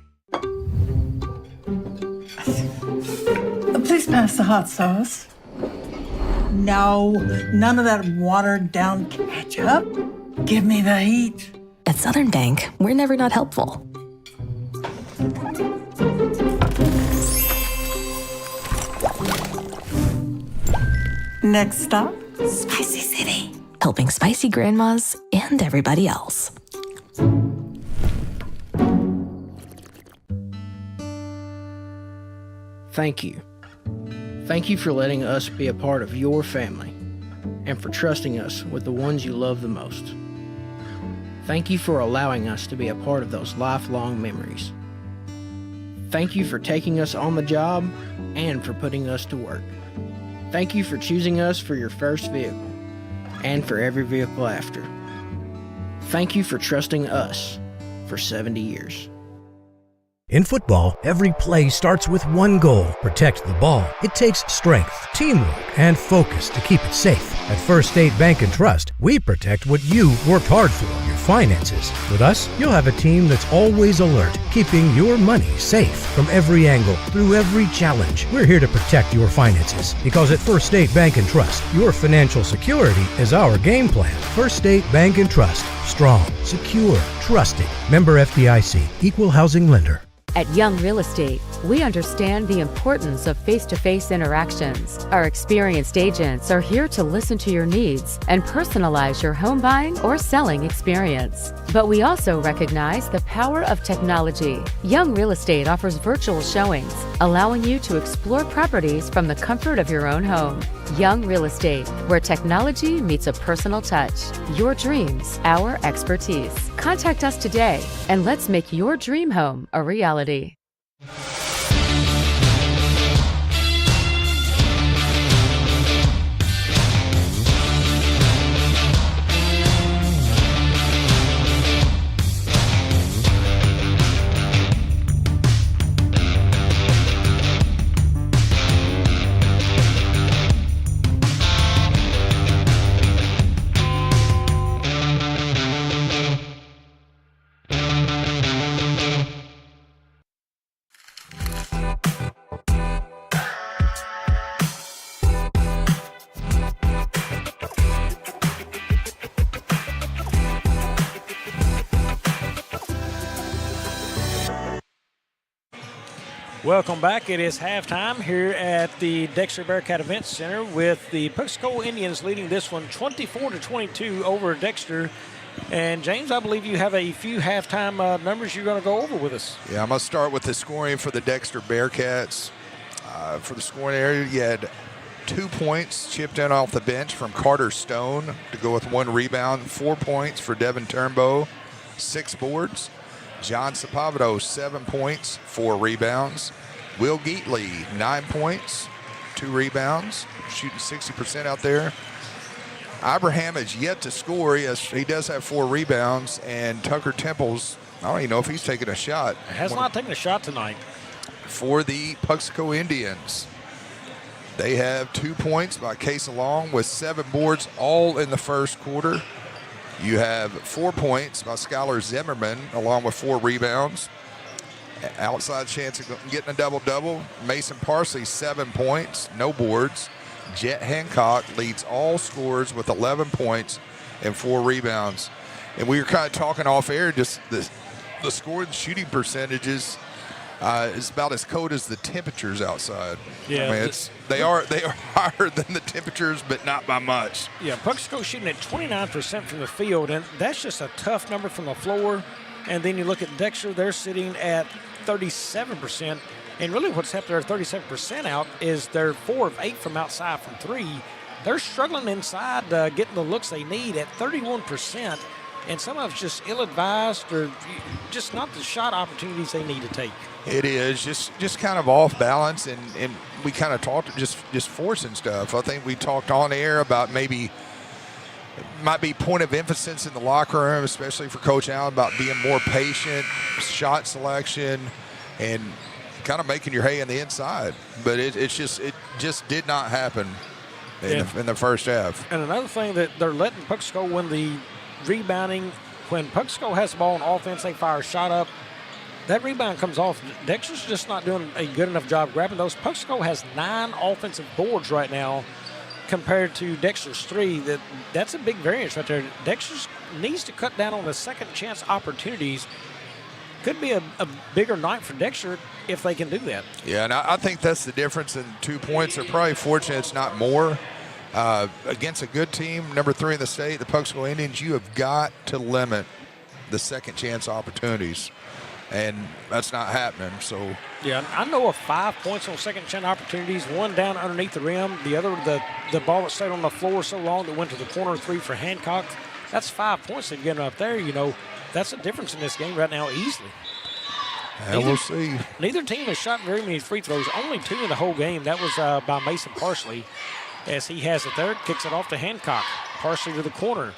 Please pass the hot sauce. No, none of that watered down ketchup. Give me the heat. At Southern Bank, we're never not helpful. Next stop, Spicy City. Helping spicy grandmas and everybody else. Thank you. Thank you for letting us be a part of your family and for trusting us with the ones you love the most. Thank you for allowing us to be a part of those lifelong memories. Thank you for taking us on the job and for putting us to work. Thank you for choosing us for your first vehicle and for every vehicle after. Thank you for trusting us for 70 years. In football, every play starts with one goal: protect the ball. It takes strength, teamwork, and focus to keep it safe. At First State Bank and Trust, we protect what you worked hard for, your finances. With us, you'll have a team that's always alert, keeping your money safe from every angle, through every challenge. We're here to protect your finances because at First State Bank and Trust, your financial security is our game plan. First State Bank and Trust. Strong, secure, trusted. Member FDIC. Equal housing lender. At Young Real Estate, we understand the importance of face-to-face interactions. Our experienced agents are here to listen to your needs and personalize your home buying or selling experience. But we also recognize the power of technology. Young Real Estate offers virtual showings, allowing you to explore properties from the comfort of your own home. Young Real Estate, where technology meets a personal touch. Your dreams, our expertise. Contact us today and let's make your dream home a reality. Welcome back. It is halftime here at the Dexter Bearcat Event Center with the Puxico Indians leading this one 24-22 over Dexter. And James, I believe you have a few halftime numbers you're going to go over with us. Yeah, I'm going to start with the scoring for the Dexter Bearcats. For the scoring area, you had 2 points chipped in off the bench from Carter Stone to go with 1 rebound, 4 points for Devin Turnbow, 6 boards. John Sapavito, 7 points, 4 rebounds. Will Geatley, 9 points, 2 rebounds, shooting 60% out there. Abraham is yet to score. Yes, he does have 4 rebounds. And Tucker Temples, I don't even know if he's taken a shot. Has not taken a shot tonight. For the Puxico Indians, they have 2 points by Case Long with 7 boards, all in the first quarter. You have 4 points by Skylar Zimmerman, along with 4 rebounds. Outside chance of getting a double-double. Mason Parsley, 7 points, no boards. Jet Hancock leads all scorers with 11 points and 4 rebounds. And we were kind of talking off air, just the scoring shooting percentages is about as cold as the temperatures outside. Yeah, I mean, they are higher than the temperatures, but not by much. Yeah, Puxico shooting at 29% from the field, and that's just a tough number from the floor. And then you look at Dexter, they're sitting at 37%. And really what's happened, their 37% out is they're 4 of 8 from outside from 3. They're struggling inside, getting the looks they need at 31%. And some of it's just ill-advised or just not the shot opportunities they need to take. It is just kind of off balance, and we kind of talked just forcing stuff. I think we talked on air about maybe might be point of emphasis in the locker room, especially for Coach Allen, about being more patient, shot selection, and kind of making your hay on the inside. But it just did not happen in the first half. And another thing that they're letting Puxico win the rebounding. When Puxico has the ball on offense, they fire a shot up. That rebound comes off. Dexter's just not doing a good enough job grabbing those. Puxico has 9 offensive boards right now compared to Dexter's 3. That's a big variance right there. Dexter needs to cut down on the second chance opportunities. Could be a bigger night for Dexter if they can do that. Yeah, and I think that's the difference in 2 points. They're probably fortunate it's not more. Against a good team, number 3 in the state, the Puxico Indians, you have got to limit the second chance opportunities. And that's not happening. So yeah, I know of 5 points on second chance opportunities, one down underneath the rim, the other the ball that stayed on the floor so long that went to the corner 3 for Hancock. That's 5 points they've given up there. That's a difference in this game right now easily. And we'll see. Neither team has shot very many free throws, only 2 in the whole game. That was by Mason Parsley, as he has it there, kicks it off to Hancock. Parsley to the corner.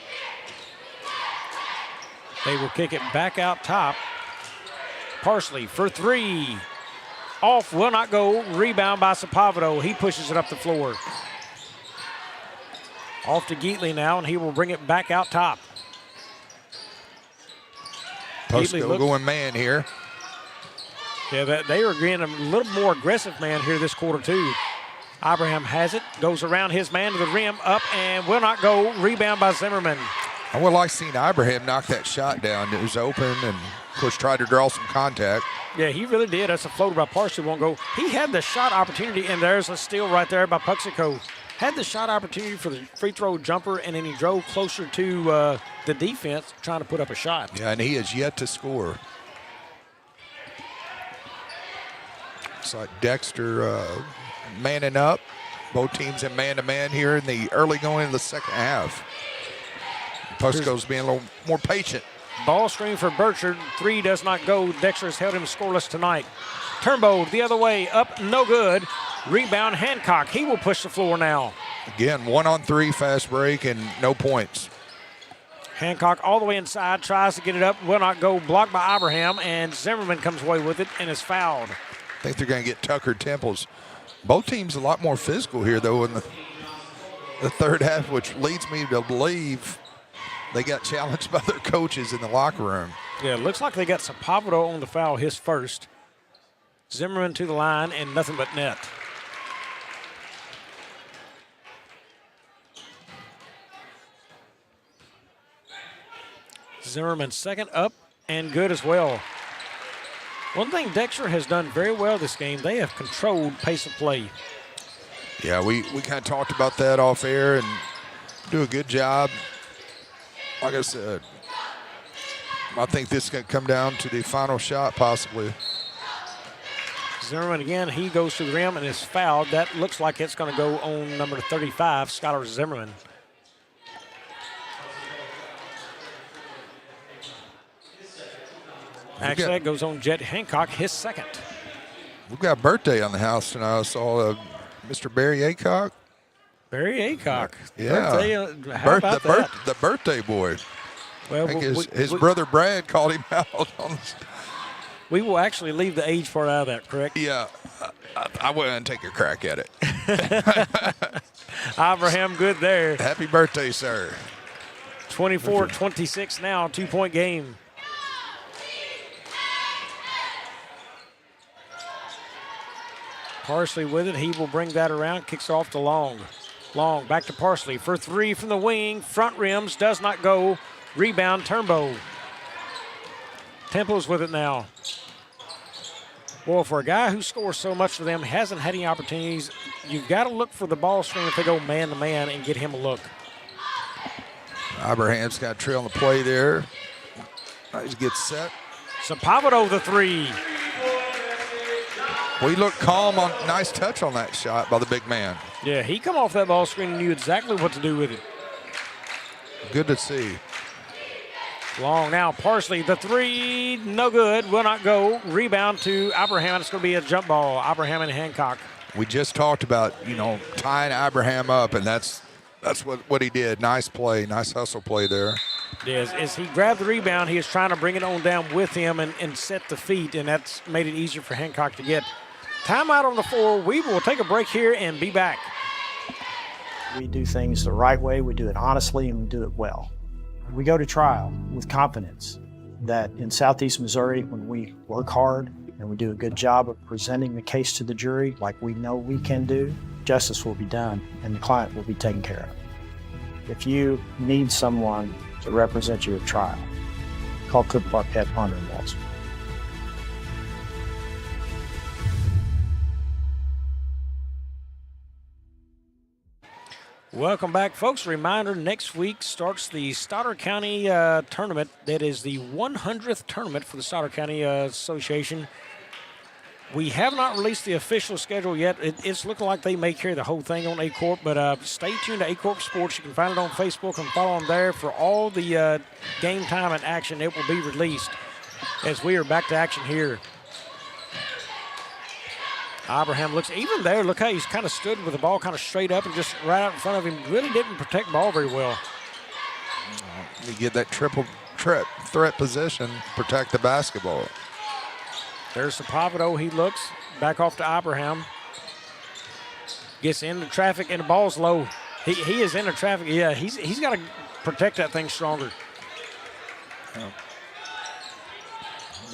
They will kick it back out top. Parsley for 3. Off, will not go. Rebound by Sepavado. He pushes it up the floor. Off to Geatley now, and he will bring it back out top. Puxico going man here. Yeah, they are getting a little more aggressive man here this quarter, too. Ibrahim has it, goes around his man to the rim, up, and will not go. Rebound by Zimmerman. I would like seeing Ibrahim knock that shot down. It was open, and of course tried to draw some contact. Yeah, he really did. That's a floater by Parsley, won't go. He had the shot opportunity, and there's a steal right there by Puxico. Had the shot opportunity for the free throw jumper, and then he drove closer to the defense trying to put up a shot. Yeah, and he has yet to score. It's like Dexter manning up. Both teams in man-to-man here in the early going of the second half. Puxico's being a little more patient. Ball screen for Burchard. 3 does not go. Dexter has held him scoreless tonight. Turnbow the other way. Up, no good. Rebound, Hancock. He will push the floor now. Again, 1-on-3 fast break and no points. Hancock all the way inside. Tries to get it up. Will not go. Blocked by Ibrahim. And Zimmerman comes away with it and is fouled. I think they're going to get Tucker Temples. Both teams a lot more physical here, though, in the third half, which leads me to believe they got challenged by their coaches in the locker room. Yeah, it looks like they got Sepavado on the foul, his first. Zimmerman to the line and nothing but net. Zimmerman second, up and good as well. One thing Dexter has done very well this game, they have controlled pace of play. Yeah, we kind of talked about that off air and do a good job. Like I said, I think this is going to come down to the final shot possibly. Zimmerman again, he goes to the rim and is fouled. That looks like it's going to go on number 35, Skylar Zimmerman. Actually, that goes on Jet Hancock, his second. We've got a birthday on the house tonight. I saw Mr. Barry Aycorp. Barry Aycorp. Yeah. Birthday, how about that? The birthday boy. Well, I think his brother Brad called him out on this. We will actually leave the age part out of that, correct? Yeah. I wouldn't take a crack at it. Ibrahim good there. Happy birthday, sir. 24-26 now, 2-point game. Parsley with it. He will bring that around. Kicks off to Long. Long back to Parsley for 3 from the wing. Front rims. Does not go. Rebound Turnbow. Temple's with it now. Well, for a guy who scores so much for them, hasn't had any opportunities, you've got to look for the ball screen if they go man-to-man and get him a look. Ibrahim's got a trail on the play there. He gets set. Sepavado the 3. We look calm on nice touch on that shot by the big man. Yeah, he come off that ball screen and knew exactly what to do with it. Good to see. Long now, Parsley, the 3, no good, will not go. Rebound to Ibrahim, it's going to be a jump ball. Ibrahim and Hancock. We just talked about, tying Ibrahim up, and that's That's what he did. Nice play, nice hustle play there. Yes, as he grabbed the rebound, he was trying to bring it on down with him and set the feet, and that's made it easier for Hancock to get. Timeout on the floor. We will take a break here and be back. We do things the right way, we do it honestly, and we do it well. We go to trial with confidence that in Southeast Missouri, when we work hard and we do a good job of presenting the case to the jury like we know we can do, justice will be done and the client will be taken care of. If you need someone to represent you at trial, call Cook Bearcat Ponder and Walls. Welcome back, folks. Reminder, next week starts the Stoddard County tournament. That is the 100th tournament for the Stoddard County Association. We have not released the official schedule yet. It's looking like they may carry the whole thing on Aycorp, but stay tuned to Aycorp Sports. You can find it on Facebook and follow them there for all the game time and action. It will be released as we are back to action here. Abraham looks, even there, look how he's kind of stood with the ball kind of straight up and just right out in front of him. Really didn't protect the ball very well. You get that triple threat position, protect the basketball. There's Sapavito. He looks back off to Abraham. Gets into traffic and the ball's low. He is into traffic. Yeah, he's got to protect that thing stronger. Yeah.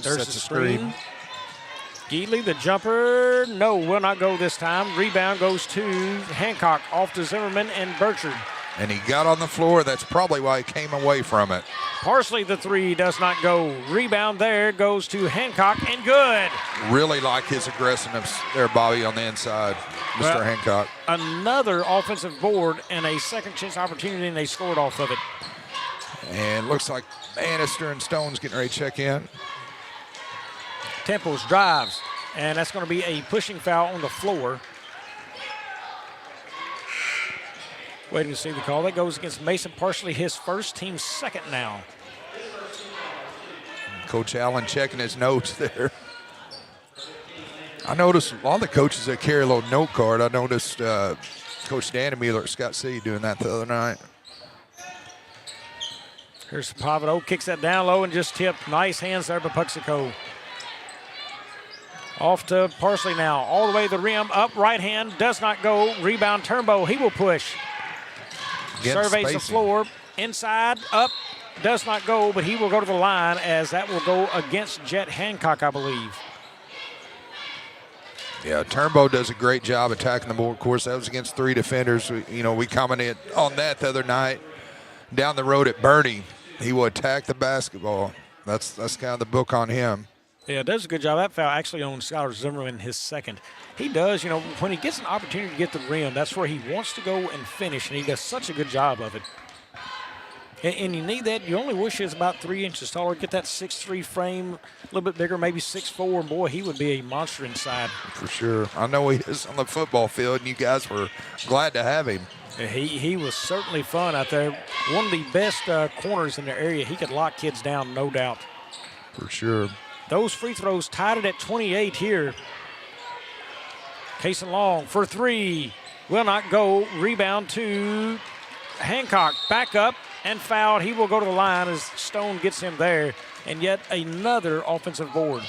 There's the screen. Geedley, the jumper, no, will not go this time. Rebound goes to Hancock, off to Zimmerman and Burchard. And he got on the floor. That's probably why he came away from it. Parsley, the three, does not go. Rebound there goes to Hancock, and good. Really like his aggressiveness there, Bobby, on the inside, Mr. Hancock. Another offensive board and a second chance opportunity, and they scored off of it. And looks like Bannister and Stone's getting ready to check in. Temples drives, and that's going to be a pushing foul on the floor. Waiting to see the call. That goes against Mason Parsley, his first, team second now. Coach Allen checking his notes there. I noticed a lot of the coaches that carry a little note card. I noticed Coach Dannemuller at Scott City doing that the other night. Here's Sapavito, kicks that down low and just tipped. Nice hands there by Puxico. Off to Parsley now, all the way to the rim, up right hand, does not go. Rebound Turnbow, he will push. Surveys the floor, inside, up, does not go, but he will go to the line as that will go against Jet Hancock, I believe. Yeah, Turnbow does a great job attacking the board. Of course, that was against three defenders. We commented on that the other night. Down the road at Bernie, he will attack the basketball. That's kind of the book on him. Yeah, does a good job. That foul actually on Skylar Zimmerman, his second. He does, when he gets an opportunity to get the rim, that's where he wants to go and finish, and he does such a good job of it. And you need that. You only wish he was about 3 inches taller. Get that 6'3" frame, a little bit bigger, maybe 6'4", and boy, he would be a monster inside. For sure. I know he is on the football field, and you guys were glad to have him. He was certainly fun out there. One of the best corners in the area. He could lock kids down, no doubt. For sure. Those free throws tied it at 28 here. Cason Long for three. Will not go. Rebound to Hancock. Back up and fouled. He will go to the line as Stone gets him there. And yet another offensive board.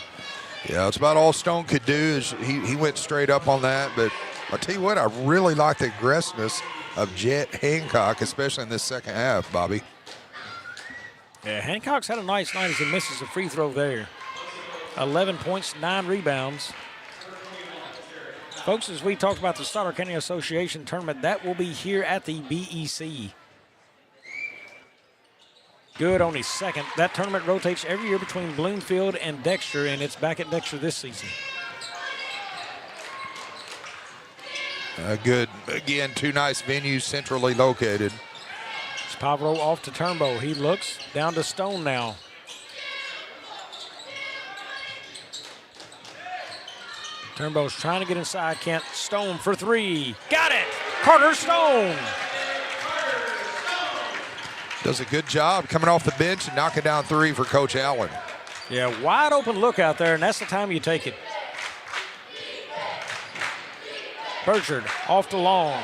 Yeah, it's about all Stone could do is he went straight up on that. But I'll tell you what, I really like the aggressiveness of Jet Hancock, especially in this second half, Bobby. Yeah, Hancock's had a nice night as he misses a free throw there. 11 points, 9 rebounds. Folks, as we talked about the Stoddard County Association tournament, that will be here at the BEC. Good on his second. That tournament rotates every year between Bloomfield and Dexter, and it's back at Dexter this season. Good. Again, two nice venues centrally located. Pavlo off to Turnbow. He looks down to Stone now. Turnbow's trying to get inside. Can't. Stone for three. Got it. Carter Stone. Does a good job coming off the bench and knocking down three for Coach Allen. Yeah, wide open look out there, and that's the time you take it. Burchard off to Long.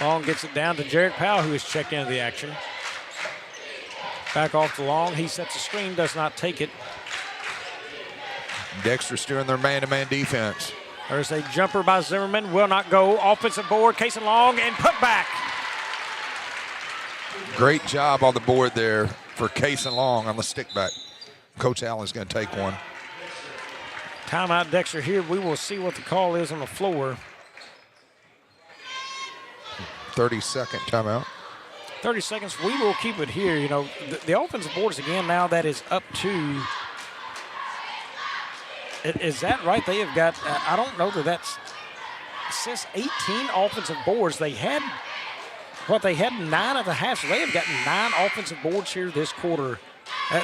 Long gets it down to Jared Powell, who is checked into the action. Back off to Long. He sets a screen, does not take it. Dexter's doing their man-to-man defense. There's a jumper by Zimmerman. Will not go. Offensive board. Case and Long and put back. Great job on the board there for Case and Long on the stick back. Coach Allen's going to take one. Timeout, Dexter here. We will see what the call is on the floor. 30-second timeout. 30 seconds. We will keep it here. You know, the offensive boards again now that is up to. Is that right? They have got, I don't know that that's, it says 18 offensive boards. They had 9 at the half, so they have gotten 9 offensive boards here this quarter.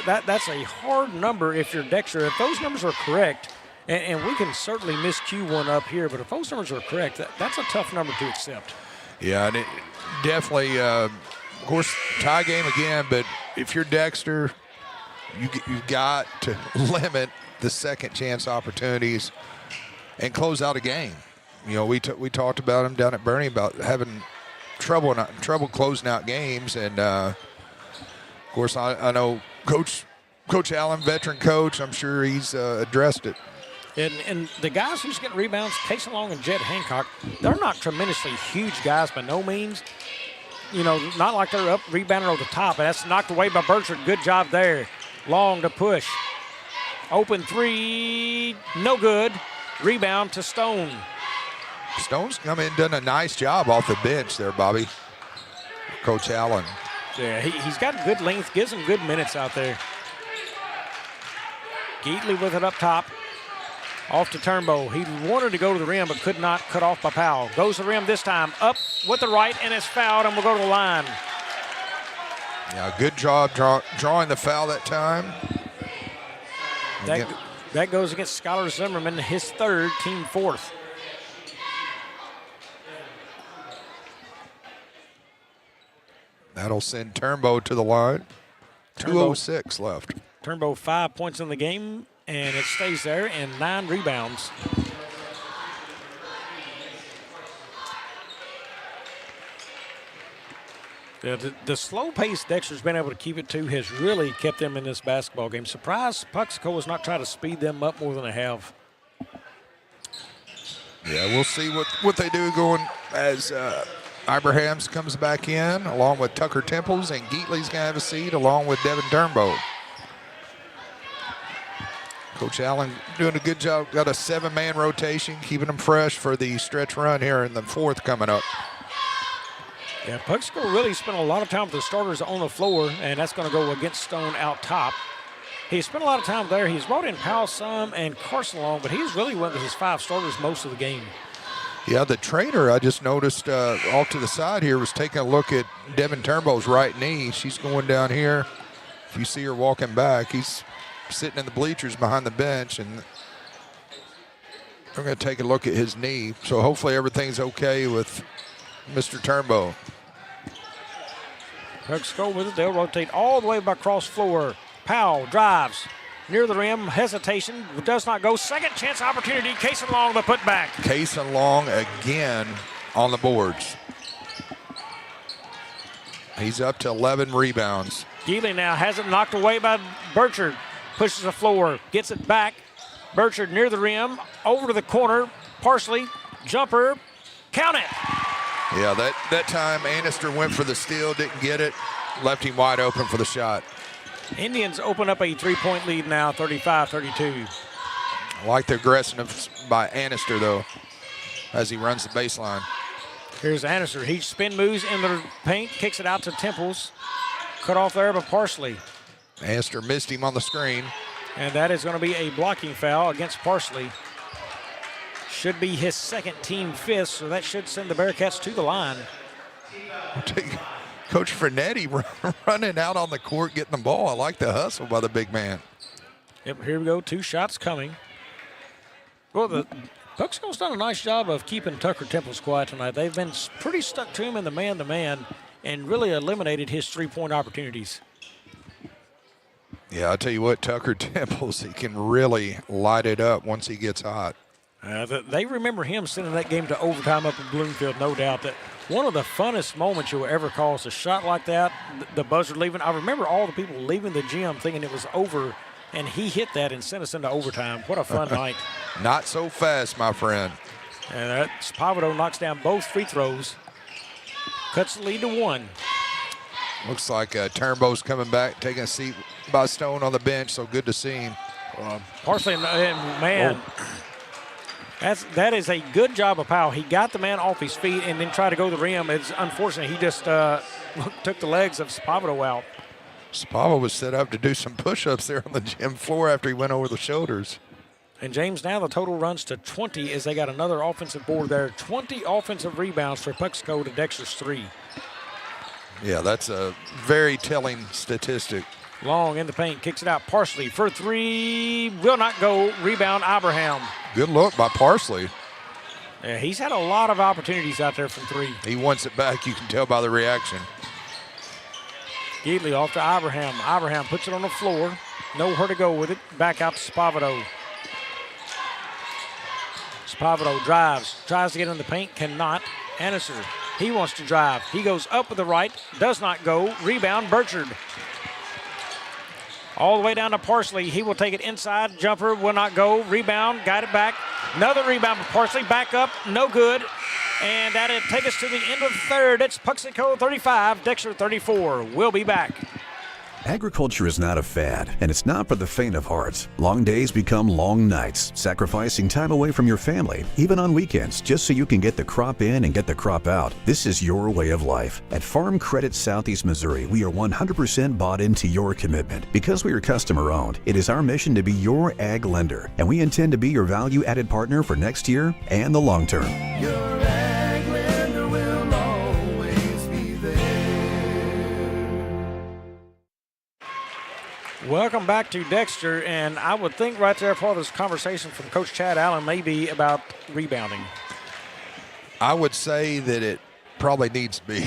That's a hard number if you're Dexter. If those numbers are correct, and we can certainly miscue one up here, but if those numbers are correct, that's a tough number to accept. Yeah, and it definitely, of course, tie game again, but if you're Dexter, you've got to limit the second chance opportunities and close out a game. You know, we talked about him down at Bernie about having trouble closing out games, and of course I know Coach Allen, veteran coach, I'm sure he's addressed it. And the guys who's getting rebounds, Case Long and Jed Hancock, they're not tremendously huge guys by no means. You know, not like they're up rebounding over the top. And that's knocked away by Burchard. Good job there. Long to push. Open three, no good. Rebound to Stone. Stone's come in and done a nice job off the bench there, Bobby. Coach Allen. Yeah, he's got good length, gives him good minutes out there. Geatley with it up top. Off to Turnbow. He wanted to go to the rim, but could not, cut off by Powell. Goes to the rim this time, up with the right, and is fouled, and will go to the line. Yeah, good job drawing the foul that time. That goes against Skylar Zimmerman, his third, team fourth. That'll send Turnbow to the line. 2:06 left. Turnbow 5 points in the game, and it stays there, and 9 rebounds. The slow pace Dexter's been able to keep it to has really kept them in this basketball game. Surprised Puxico has not tried to speed them up more than they have. Yeah, we'll see what they do going as Ibrahams comes back in, along with Tucker Temples, and Geatley's going to have a seat, along with Devin Turnbow. Coach Allen doing a good job. Got a 7-man rotation, keeping them fresh for the stretch run here in the fourth coming up. Yeah, Puxico really spent a lot of time with the starters on the floor, and that's going to go against Stone out top. He spent a lot of time there. He's brought in Powell some and Carson Long, but he's really went with his 5 starters most of the game. Yeah, the trainer, I just noticed off to the side here, was taking a look at Devin Turnbow's right knee. She's going down here. If you see her walking back, he's sitting in the bleachers behind the bench, and they're going to take a look at his knee. So hopefully everything's okay with Mr. Turnbow. Puxico with it. They'll rotate all the way by cross floor. Powell drives near the rim. Hesitation. Does not go. Second chance opportunity. Case and Long the putback. Case and Long again on the boards. He's up to 11 rebounds. Geatley now has it knocked away by Burchard. Pushes the floor. Gets it back. Burchard near the rim. Over to the corner. Parsley. Jumper. Count it. Yeah, that time Annister went for the steal, didn't get it, left him wide open for the shot. Indians open up a 3-point lead now, 35-32. I like the aggressiveness by Annister, though, as he runs the baseline. Here's Annister. He spin moves in the paint, kicks it out to Temples. Cut off there by Parsley. Annister missed him on the screen. And that is going to be a blocking foul against Parsley. Should be his second, team 5th, so that should send the Bearcats to the line. Coach Frenetti running out on the court, getting the ball. I like the hustle by the big man. Yep, here we go. 2 shots coming. Well, the Puxico's done a nice job of keeping Tucker Temples quiet tonight. They've been pretty stuck to him in the man-to-man and really eliminated his 3-point opportunities. Yeah, I'll tell you what, Tucker Temples, he can really light it up once he gets hot. They remember him sending that game to overtime up in Bloomfield, no doubt. That One of the funnest moments you'll ever call is a shot like that, the buzzer leaving. I remember all the people leaving the gym thinking it was over, and he hit that and sent us into overtime. What a fun night. Not so fast, my friend. And Spavado knocks down both free throws, cuts the lead to 1. Looks like Turnbow's coming back, taking a seat by Stone on the bench, so good to see him. Parsley, man, that is a good job of Powell. He got the man off his feet and then tried to go to the rim. It's unfortunate he just took the legs of Spavado out. Spavado was set up to do some push-ups there on the gym floor after he went over the shoulders. And James, now the total runs to 20 as they got another offensive board there. 20 offensive rebounds for Puxico to Dexter's 3. Yeah, that's a very telling statistic. Long in the paint, kicks it out. Parsley for 3, will not go. Rebound, Abraham. Good look by Parsley. Yeah, he's had a lot of opportunities out there from 3. He wants it back. You can tell by the reaction. Geedley off to Abraham. Abraham puts it on the floor. Nowhere to go with it. Back out to Spavado. Spavado drives. Tries to get in the paint. Cannot. Annister. He wants to drive. He goes up with the right. Does not go. Rebound, Burchard. All the way down to Parsley. He will take it inside. Jumper will not go. Rebound. Got it back. Another rebound for Parsley. Back up. No good. And that'll take us to the end of the third. It's Puxico 35, Dexter 34. We'll be back. Agriculture is not a fad, and it's not for the faint of heart. Long days become long nights, sacrificing time away from your family, even on weekends, just so you can get the crop in and get the crop out. This is your way of life. At Farm Credit Southeast Missouri, we are 100% bought into your commitment. Because we are customer-owned, it is our mission to be your ag lender, and we intend to be your value-added partner for next year and the long term. Your ag lender will always be there. Welcome back to Dexter, and I would think right there part of this conversation from Coach Chad Allen may be about rebounding. I would say that it probably needs to be.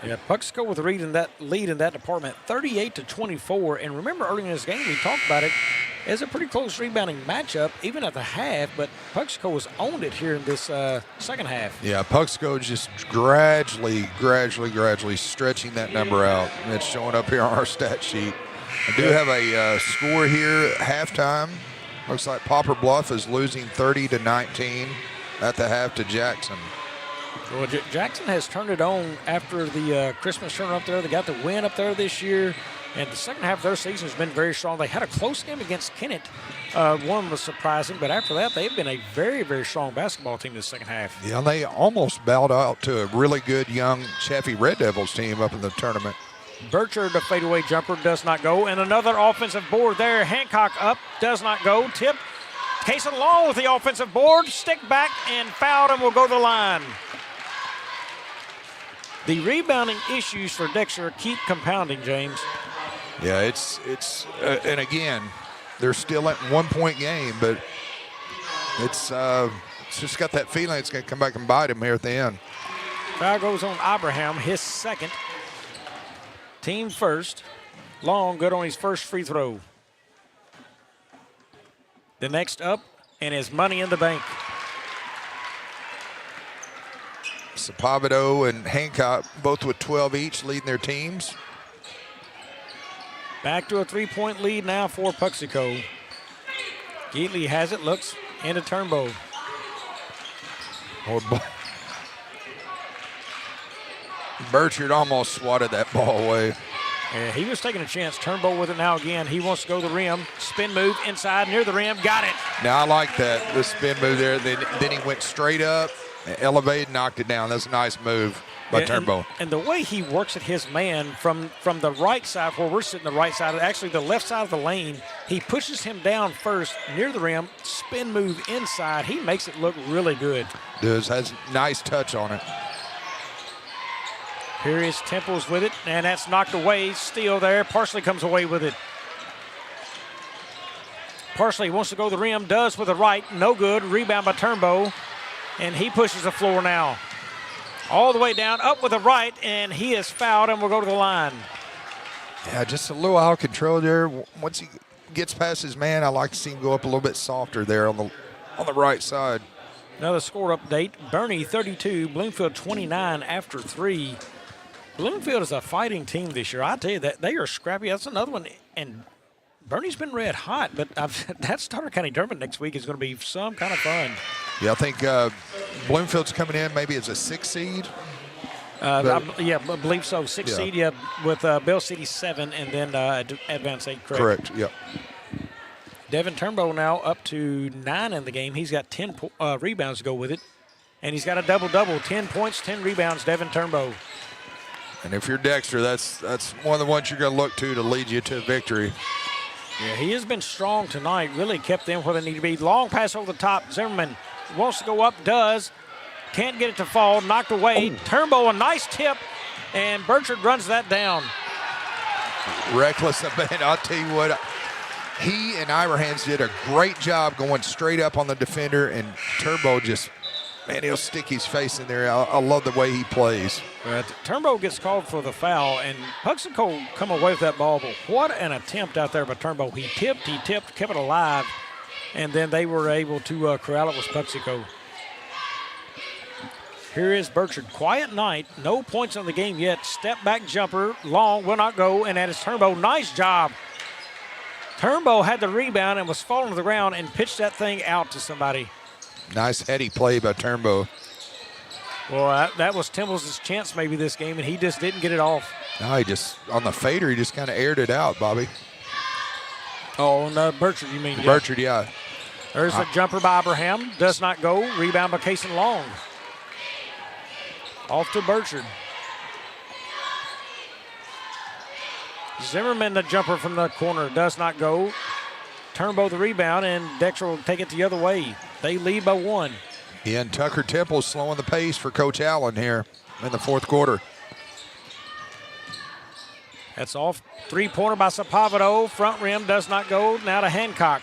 Yeah, Puxico with the lead in that department, 38-24. And remember earlier in this game we talked about it. It's a pretty close rebounding matchup, even at the half, but Puxico has owned it here in this second half. Yeah, Puxico just gradually stretching that number out. And it's showing up here on our stat sheet. I do have a score here at halftime. Looks like Poplar Bluff is losing 30-19 at the half to Jackson. Well, Jackson has turned it on after the Christmas tournament up there. They got the win up there this year. And the second half of their season has been very strong. They had a close game against Kennett. One was surprising, but after that, they've been a very, very strong basketball team this second half. Yeah, they almost bowed out to a really good young Chaffee Red Devils team up in the tournament. Burchard, the fadeaway jumper, does not go. And another offensive board there. Hancock up, does not go. Tip. Cason Long with the offensive board. Stick back and fouled and will go to the line. The rebounding issues for Dexter keep compounding, James. Yeah, it's and again, they're still at 1-point game, but it's just got that feeling it's going to come back and bite him here at the end. Foul goes on Abraham, his second. Team first. Long, good on his first free throw. The next up, and his money in the bank. Spavado and Hancock both with 12 each, leading their teams. Back to a three-point lead now for Puxico. Geatley has it, looks into Turnbow. Burchard almost swatted that ball away. Yeah, he was taking a chance. Turnbow with it now again. He wants to go to the rim. Spin move inside near the rim. Got it. Now I like that, the spin move there. Then he went straight up, elevated, knocked it down. That's a nice move by Turnbow. And the way he works at his man from the right side, where we're sitting the right side, actually the left side of the lane, he pushes him down first near the rim, spin move inside. He makes it look really good. Does, has nice touch on it. Here is Temples with it, and that's knocked away. Steal there. Parsley comes away with it. Parsley wants to go to the rim, does with the right. No good. Rebound by Turnbow, and he pushes the floor now. All the way down, up with the right, and he is fouled and will go to the line. Yeah, just a little out of control there. Once he gets past his man, I like to see him go up a little bit softer there on the right side. Another score update. Bernie 32, Bloomfield 29 after 3. Bloomfield is a fighting team this year. I tell you that they are scrappy. That's another one. And Bernie's been red hot, but that Starter County tournament next week is going to be some kind of fun. Yeah, I think Bloomfield's coming in maybe as a 6 seed. I believe so. 6 seed, yeah, with Bell City 7 and then Advance 8, correct? Correct, yep. Devin Turnbow now up to 9 in the game. He's got 10 rebounds to go with it. And he's got a double-double, 10 points, 10 rebounds, Devin Turnbow. And if you're Dexter, that's one of the ones you're going to look to lead you to victory. Yeah, he has been strong tonight, really kept them where they need to be. Long pass over the top. Zimmerman wants to go up, does. Can't get it to fall, knocked away. Turnbow, a nice tip, and Burchard runs that down. Reckless abandon. I'll tell you what, he and Iverhans did a great job going straight up on the defender, and Turnbow just, man, he'll stick his face in there. I love the way he plays. Turnbow gets called for the foul, and Puxico come away with that ball, but what an attempt out there by Turnbow. He tipped, kept it alive, and then they were able to corral it with Puxico. Here is Burchard. Quiet night. No points on the game yet. Step back jumper. Long. Will not go. And that is Turnbow. Nice job. Turnbow had the rebound and was falling to the ground and pitched that thing out to somebody. Nice heady play by Turnbow. Well, that was Timbles' chance maybe this game, and he just didn't get it off. No, he just, on the fader, he just kind of aired it out, Bobby. Oh, no, Burchard, you mean? Burchard, yeah. There's a jumper by Abraham. Does not go. Rebound by Cason Long. Off to Burchard. Zimmerman, the jumper from the corner, does not go. Turnbow the rebound, and Dexter will take it the other way. They lead by 1. Yeah, and Tucker Temple slowing the pace for Coach Allen here in the fourth quarter. That's off. Three-pointer by Sapavado. Front rim does not go. Now to Hancock.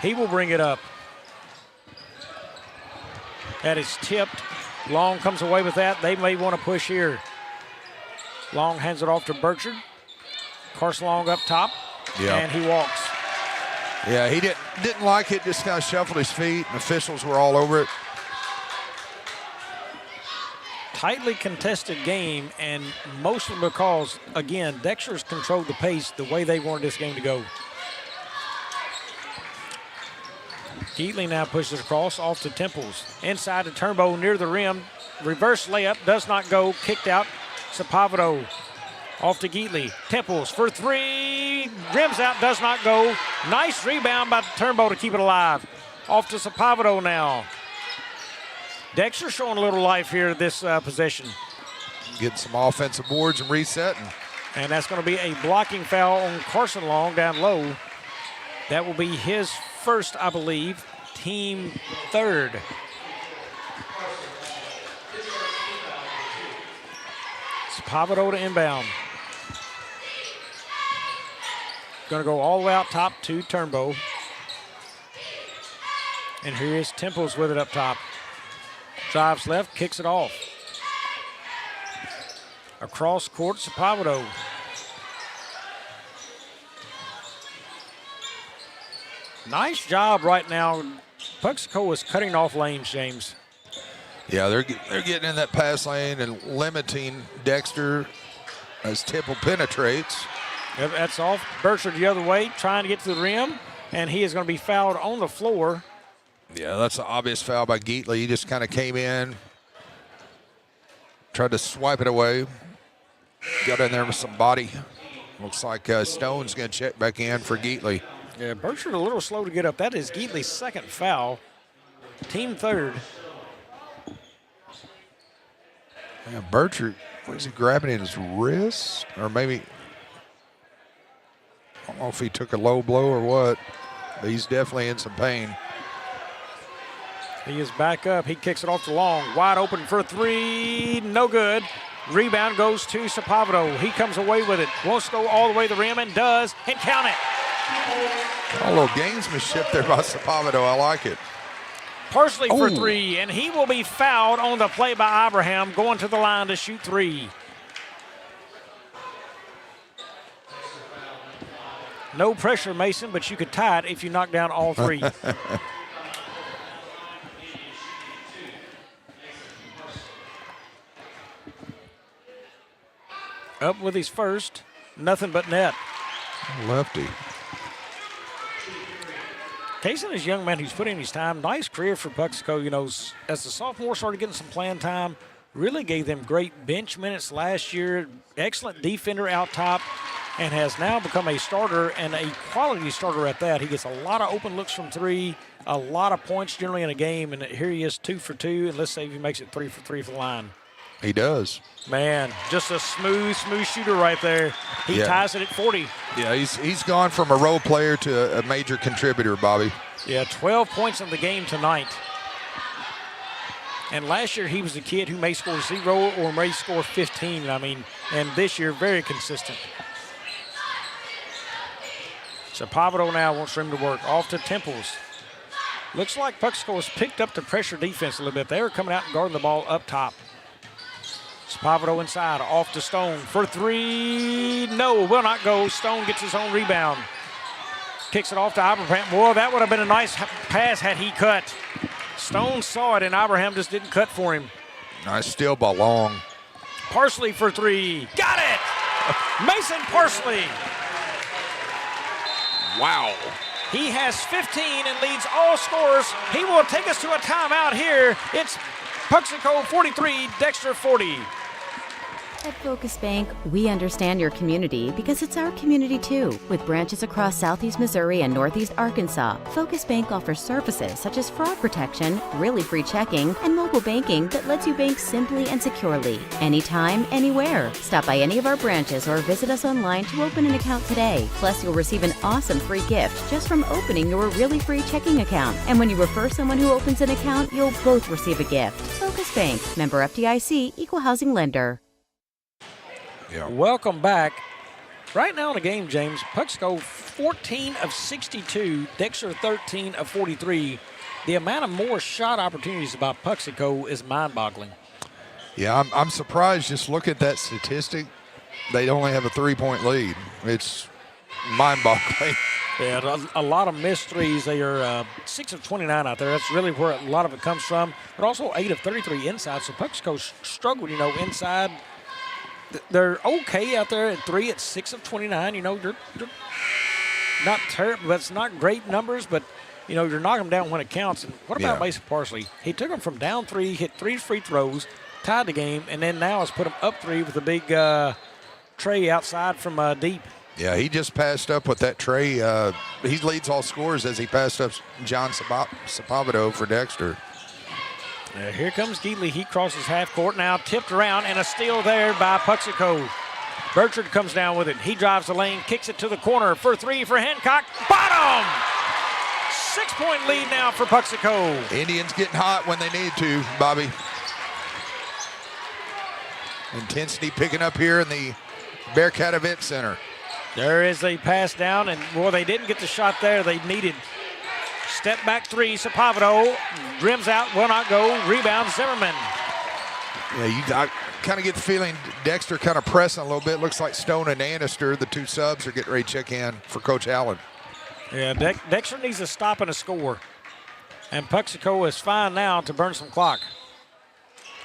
He will bring it up. That is tipped. Long comes away with that. They may want to push here. Long hands it off to Burchard. Carson Long up top, and he walks. Yeah, he didn't like it, just kind of shuffled his feet, and officials were all over it. Tightly contested game, and mostly because, again, Dexter's controlled the pace the way they wanted this game to go. Keatley now pushes across, off to Temples. Inside to Turnbow near the rim. Reverse layup, does not go. Kicked out, Sapavado. Off to Geatley. Temples for 3. Rims out, does not go. Nice rebound by Turnbow to keep it alive. Off to Sapavado now. Dexter showing a little life here this possession. Getting some offensive boards and resetting. And that's going to be a blocking foul on Carson Long down low. That will be his first, I believe, team third. Sapavado to inbound. Going to go all the way out top to Turnbow. And here is Temples with it up top. Drives left, kicks it off. Across court, Sapavado. Nice job right now. Puxico is cutting off lanes, James. Yeah, they're getting in that pass lane and limiting Dexter as Temple penetrates. Yep, that's off. Burchard the other way, trying to get to the rim, and he is going to be fouled on the floor. Yeah, that's an obvious foul by Geatley. He just kind of came in, tried to swipe it away, got in there with some body. Looks like Stone's going to check back in for Geatley. Yeah, Burchard a little slow to get up. That is Geatley's second foul, team third. Yeah, Burchard, was he grabbing at his wrist? Or maybe, I don't know if he took a low blow or what, but he's definitely in some pain. He is back up. He kicks it off to Long. Wide open for 3. No good. Rebound goes to Sapavado. He comes away with it. Wants to go all the way to the rim and does. And count it. A little gamesmanship there by Sapavado. I like it. Parsley for 3, and he will be fouled on the play by Abraham, going to the line to shoot 3. No pressure, Mason, but you could tie it if you knock down all 3. Up with his first. Nothing but net. Lefty. Kaysen is a young man who's put in his time. Nice career for Puxico. You know, as the sophomore started getting some playing time, really gave them great bench minutes last year. Excellent defender out top, and has now become a starter, and a quality starter at that. He gets a lot of open looks from three, a lot of points generally in a game, and here he is 2 for 2, and let's say if he makes it 3 for 3 for the line. He does. Man, just a smooth shooter right there. He ties it at 40. Yeah, he's gone from a role player to a major contributor, Bobby. Yeah, 12 points in the game tonight. And last year he was a kid who may score 0 or may score 15. I mean, and this year very consistent. So Pavado now wants room to work. Off to Temples. Looks like Puxico has picked up the pressure defense a little bit. They were coming out and guarding the ball up top. Pavado inside, off to Stone for 3. No, will not go. Stone gets his own rebound. Kicks it off to Abraham. Boy, that would have been a nice pass had he cut. Stone saw it, and Abraham just didn't cut for him. Nice steal by Long. Parsley for 3. Got it! Mason Parsley. Wow. He has 15 and leads all scorers. He will take us to a timeout here. It's Puxico 43, Dexter 40. At Focus Bank, we understand your community because it's our community too. With branches across Southeast Missouri and Northeast Arkansas, Focus Bank offers services such as fraud protection, really free checking, and mobile banking that lets you bank simply and securely, anytime, anywhere. Stop by any of our branches or visit us online to open an account today. Plus, you'll receive an awesome free gift just from opening your really free checking account. And when you refer someone who opens an account, you'll both receive a gift. Focus Bank, member FDIC, equal housing lender. Yeah. Welcome back. Right now in the game, James, Puxico 14 of 62, Dexter 13 of 43. The amount of more shot opportunities about Puxico is mind-boggling. Yeah, I'm surprised. Just look at that statistic. They only have a 3-point lead. It's mind-boggling. Yeah, a lot of missed threes. They are 6 of 29 out there. That's really where a lot of it comes from. But also 8 of 33 inside. So Puxico struggled, inside. They're okay out there at 3 at 6 of 29. They're not terrible. That's not great numbers, but, you're knocking them down when it counts. And what about Mason Parsley? He took them from down 3, hit 3 free throws, tied the game, and then now has put them up 3 with a big tray outside from deep. Yeah, he just passed up with that tray. He leads all scorers as he passed up John Sapavado for Dexter. Here comes Geatley. He crosses half court now, tipped around, and a steal there by Puxico. Bertrand comes down with it. He drives the lane, kicks it to the corner for 3 for Hancock. Bottom! 6-point lead now for Puxico. Indians getting hot when they need to, Bobby. Intensity picking up here in the Bearcat Event Center. There is a pass down, and, they didn't get the shot there they needed. Step back 3, Sapavado, rims out, will not go, rebound Zimmerman. Yeah, I kind of get the feeling Dexter kind of pressing a little bit. Looks like Stone and Annister, the 2 subs, are getting ready to check in for Coach Allen. Yeah, Dexter needs a stop and a score. And Puxico is fine now to burn some clock.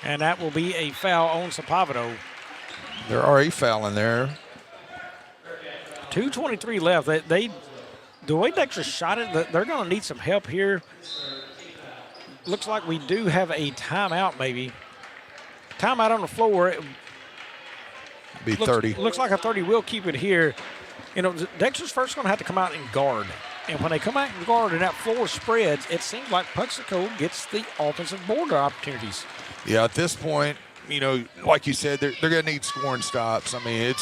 And that will be a foul on Sapavado. There are a foul in there. 2:23 left. The way Dexter shot it, they're going to need some help here. Looks like we do have a timeout, maybe. Timeout on the floor. Be 30. Looks like a 30 will keep it here. Dexter's first going to have to come out and guard. And when they come out and guard and that floor spreads, it seems like Puxico gets the offensive border opportunities. Yeah, at this point, like you said, they're going to need scoring stops. I mean,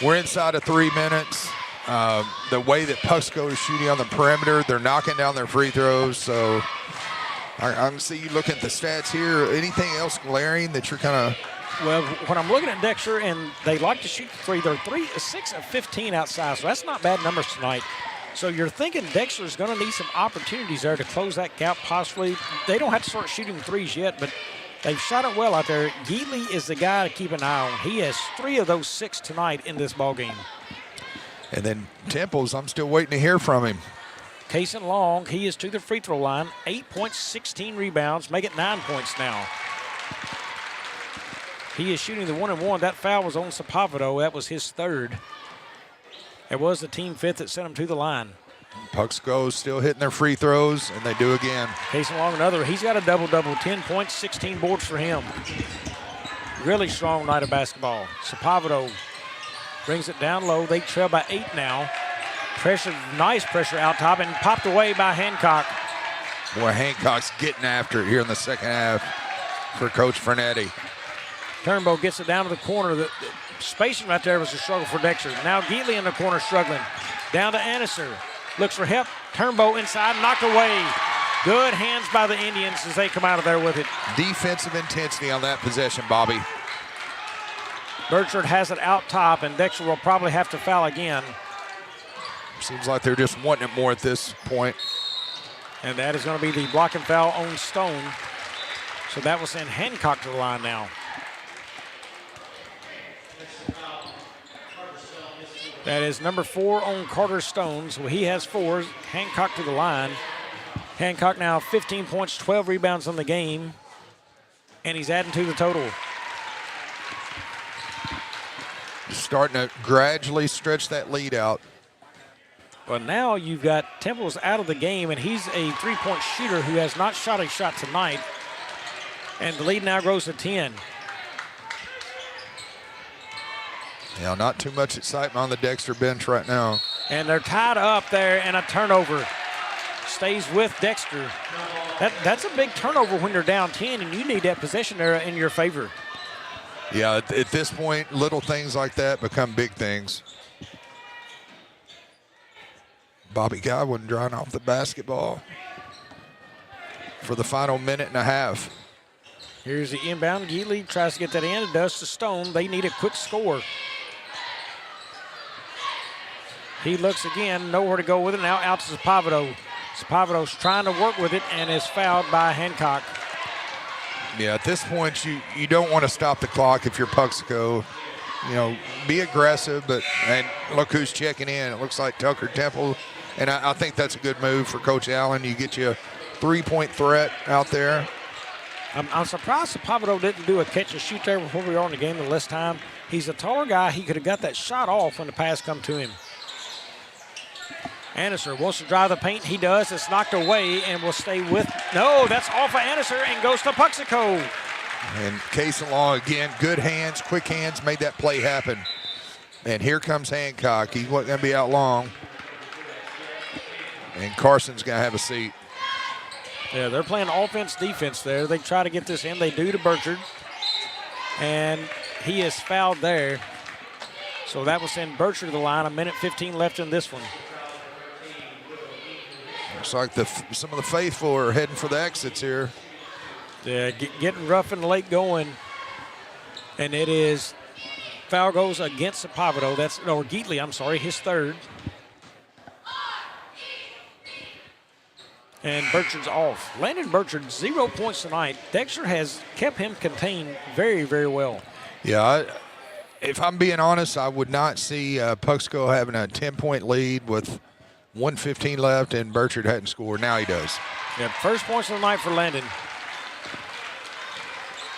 we're inside of 3 minutes. The way that Puxico is shooting on the perimeter, they're knocking down their free throws. So I'm see you looking at the stats here. Anything else glaring that you're kind of? Well, when I'm looking at Dexter, and they like to shoot the 3, they're 6 of 15 outside, so that's not bad numbers tonight. So you're thinking Dexter's going to need some opportunities there to close that gap possibly. They don't have to start shooting 3s yet, but they've shot it well out there. Geatley is the guy to keep an eye on. He has 3 of those 6 tonight in this ballgame. And then Temples, I'm still waiting to hear from him. Kaysen Long, he is to the free throw line. 8 points, 16 rebounds, make it 9 points now. He is shooting the 1-and-1. That foul was on Sepavado. That was his third. It was the team fifth that sent him to the line. Puxico still hitting their free throws, and they do again. Casey Long, another. He's got a double-double, 10 points, 16 boards for him. Really strong night of basketball. Sepavado brings it down low. They trail by 8 now. Pressure, nice pressure out top, and popped away by Hancock. Boy, Hancock's getting after it here in the second half for Coach Fernetti. Turnbow gets it down to the corner. The spacing right there was a struggle for Dexter. Now Geatley in the corner struggling. Down to Anniser. Looks for help. Turnbow inside, knocked away. Good hands by the Indians as they come out of there with it. Defensive intensity on that possession, Bobby. Burchard has it out top, and Dexter will probably have to foul again. Seems like they're just wanting it more at this point. And that is going to be the block and foul on Stone. So that will send Hancock to the line now. That is number 4 on Carter Stone. So he has 4. Hancock to the line. Hancock now 15 points, 12 rebounds on the game. And he's adding to the total. Starting to gradually stretch that lead out. But now you've got Temples out of the game, and he's a three-point shooter who has not shot a shot tonight. And the lead now grows to 10. Yeah, not too much excitement on the Dexter bench right now. And they're tied up there, and a turnover stays with Dexter. That's a big turnover when you're down 10, and you need that possession there in your favor. Yeah, at this point, little things like that become big things. Bobby Godwin drawing off the basketball for the final minute and a half. Here's the inbound. Geatley tries to get that in. It does to Stone. They need a quick score. He looks again, nowhere to go with it. Now out to Sepavado. Sepavado's trying to work with it and is fouled by Hancock. Yeah, at this point, you don't want to stop the clock if you're Puxico. You know, be aggressive, and look who's checking in. It looks like Tucker Temple, and I think that's a good move for Coach Allen. You get you a three-point threat out there. I'm surprised Sepavado didn't do a catch and shoot there before we were on the game the last time. He's a taller guy. He could have got that shot off when the pass come to him. Anniser wants to drive the paint. He does. It's knocked away and will stay with. No, that's off of Anniser and goes to Puxico. And Casey Long again, good hands, quick hands, made that play happen. And here comes Hancock. He wasn't going to be out long. And Carson's going to have a seat. Yeah, they're playing offense, defense there. They try to get this in. They do to Burchard. And he is fouled there. So that will send Burchard to the line. 1:15 left in this one. Looks like some of the faithful are heading for the exits here. Yeah, getting rough and late going. And it is, foul goes against Sepavado. Or Geatley, I'm sorry, his third. And Burchard's off. Landon Burchard, 0 points tonight. Dexter has kept him contained very, very well. Yeah, if I'm being honest, I would not see Puxico having a 10-point lead with 1:15 left and Burchard hadn't scored. Now he does. Yeah, first points of the night for Landon.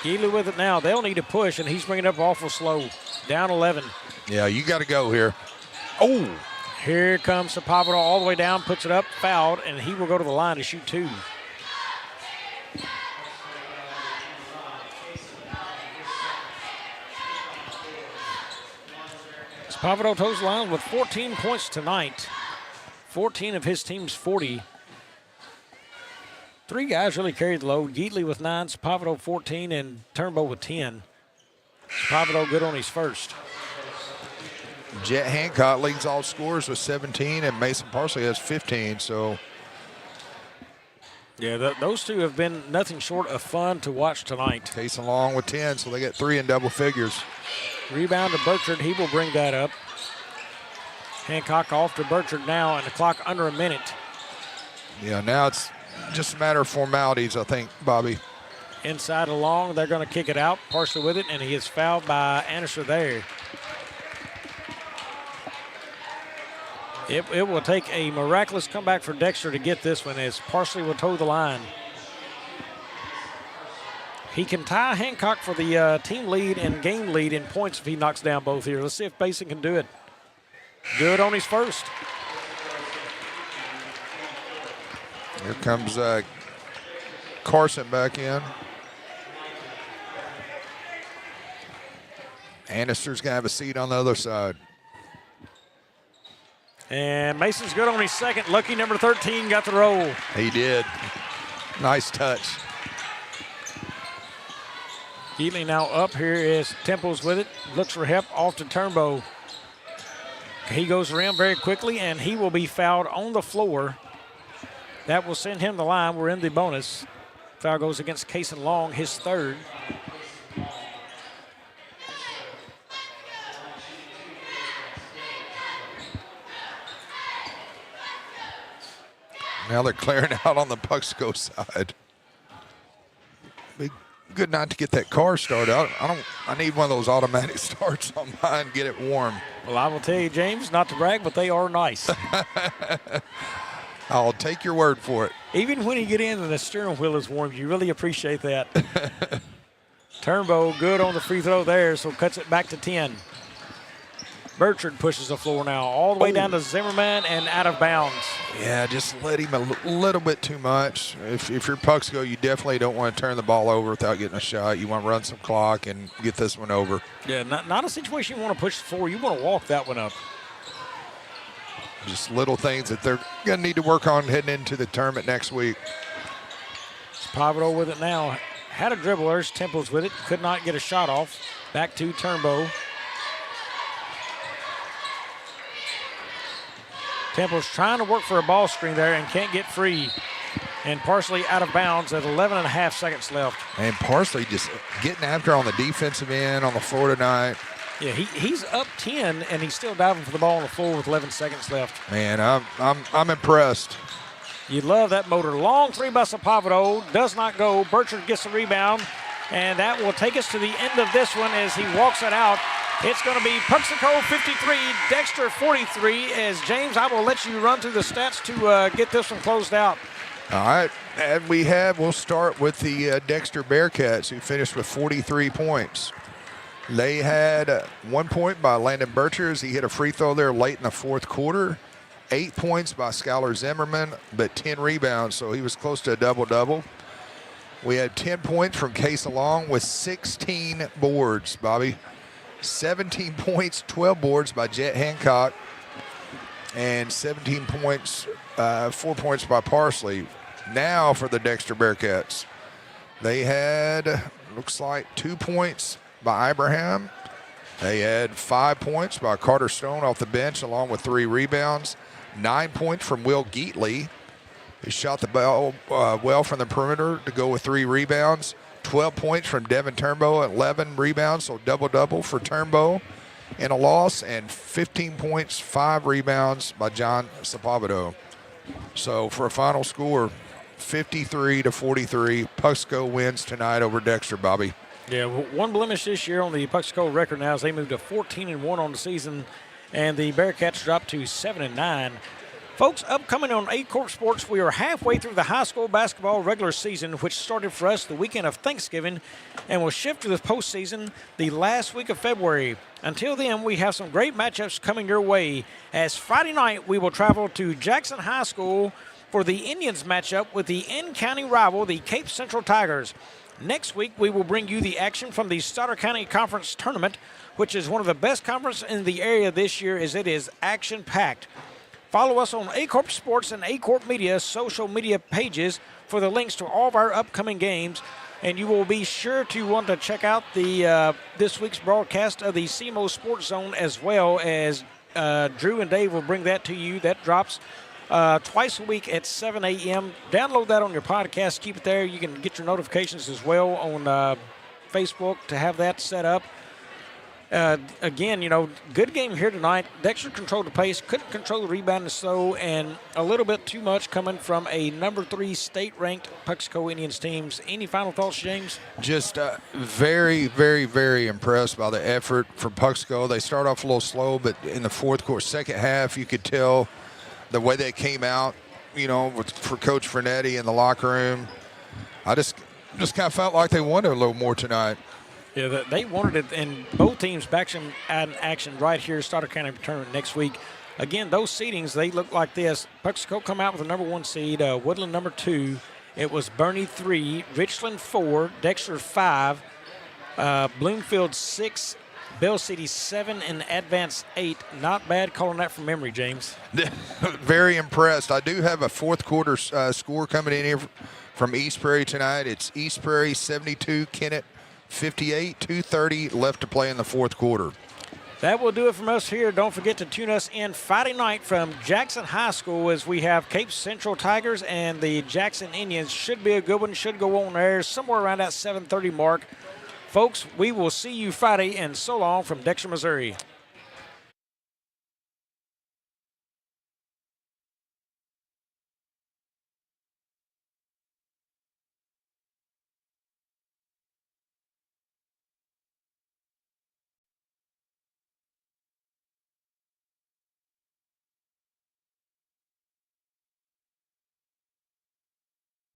Geatley with it now. They'll need to push, and he's bringing it up awful slow. Down 11. Yeah, you got to go here. Oh! Here comes Sepavado all the way down, puts it up, fouled, and he will go to the line to shoot 2. Sepavado toes the line with 14 points tonight. 14 of his team's 40. 3 guys really carried the load. Geatley with 9, Sepavado 14, and Turnbow with 10. Sepavado good on his first. Jet Hancock leads all scorers with 17, and Mason Parsley has 15. So, yeah, those two have been nothing short of fun to watch tonight. Casey Long with 10, so they get 3 in double figures. Rebound to Burchard. He will bring that up. Hancock off to Burchard now, and the clock under a minute. Yeah, now it's just a matter of formalities, I think, Bobby. Inside along, they're going to kick it out. Parsley with it, and he is fouled by Anniser there. It will take a miraculous comeback for Dexter to get this one as Parsley will toe the line. He can tie Hancock for the team lead and game lead in points if he knocks down both here. Let's see if Basin can do it. Good on his first. Here comes Carson back in. Annister's going to have a seat on the other side. And Mason's good on his second. Lucky number 13 got the roll. He did. Nice touch. Keatley now up here as Temple's with it. Looks for help off to Turnbow. He goes around very quickly, and he will be fouled on the floor. That will send him to the line. We're in the bonus. Foul goes against Cason Long, his third. Now they're clearing out on the Puxico side. Be good not to get that car started. I need one of those automatic starts on mine. Get it warm. Well, I will tell you, James, not to brag, but they are nice. I'll take your word for it. Even when you get in and the steering wheel is warm, you really appreciate that. Turnbow good on the free throw there, so cuts it back to 10. Bertrand pushes the floor now all the way down to Zimmerman and out of bounds. Yeah, just let him a little bit too much. If you're Puxico, you definitely don't want to turn the ball over without getting a shot. You want to run some clock and get this one over. Yeah, not a situation you want to push the floor. You want to walk that one up. Just little things that they're going to need to work on heading into the tournament next week. Pavito with it now. Had a dribble. There's Temples with it. Could not get a shot off. Back to Turnbow. Temple's trying to work for a ball screen there and can't get free. And Parsley out of bounds at 11 and a half seconds left. And Parsley just getting after on the defensive end on the floor tonight. Yeah, he's up 10 and he's still diving for the ball on the floor with 11 seconds left. Man, I'm impressed. You love that motor. Long three by Sapavito. Does not go. Bertrand gets the rebound. And that will take us to the end of this one as he walks it out. It's going to be Puxico 53, Dexter 43. As James, I will let you run through the stats to get this one closed out. All right, and we'll start with the Dexter Bearcats, who finished with 43 points. They had 1 point by Landon Birchers. He hit a free throw there late in the fourth quarter. 8 points by Skylar Zimmerman, but 10 rebounds, so he was close to a double-double. We had 10 points from Case Along with 16 boards, Bobby. 17 points, 12 boards by Jet Hancock, and 17 points, 4 points by Parsley. Now for the Dexter Bearcats. They had, looks like, 2 points by Abraham. They had 5 points by Carter Stone off the bench, along with 3 rebounds. 9 points from Will Geatley. He shot the ball well from the perimeter to go with 3 rebounds. 12 points from Devin Turnbow, 11 rebounds, so double-double for Turnbow in a loss, and 15 points, 5 rebounds by John Sapavito. So for a final score, 53-43, Puxico wins tonight over Dexter, Bobby. Yeah, one blemish this year on the Puxico record now is they moved to 14-1 on the season, and the Bearcats dropped to 7-9. Folks, upcoming on Aycorp Sports, we are halfway through the high school basketball regular season, which started for us the weekend of Thanksgiving and will shift to the postseason the last week of February. Until then, we have some great matchups coming your way, as Friday night we will travel to Jackson High School for the Indians matchup with the in-county rival, the Cape Central Tigers. Next week, we will bring you the action from the Stoddard County Conference Tournament, which is one of the best conferences in the area this year, as it is action-packed. Follow us on Aycorp Sports and Aycorp Media social media pages for the links to all of our upcoming games. And you will be sure to want to check out the this week's broadcast of the CMO Sports Zone, as well as Drew and Dave will bring that to you. That drops twice a week at 7 a.m. Download that on your podcast. Keep it there. You can get your notifications as well on Facebook to have that set up. Again, good game here tonight. Dexter controlled the pace, couldn't control the rebound so, and a little bit too much coming from a number 3 state-ranked Puxico Indians teams. Any final thoughts, James? Just very, very, very impressed by the effort from Puxico. They start off a little slow, but in the fourth quarter, second half, you could tell the way they came out, for Coach Frenetti in the locker room. just kind of felt like they wanted a little more tonight. Yeah, they wanted it, and both teams back in action right here, Stoddard County tournament next week. Again, those seedings, they look like this. Puxico come out with the number 1 seed, Woodland number 2. It was Bernie 3, Richland 4, Dexter 5, Bloomfield 6, Bell City 7, and Advance 8. Not bad calling that from memory, James. Very impressed. I do have a fourth quarter score coming in here from East Prairie tonight. It's East Prairie 72, Kennett 58, 2:30 left to play in the fourth quarter. That will do it from us here. Don't forget to tune us in Friday night from Jackson High School as we have Cape Central Tigers and the Jackson Indians. Should be a good one. Should go on air somewhere around that 7:30 mark. Folks, we will see you Friday, and so long from Dexter, Missouri.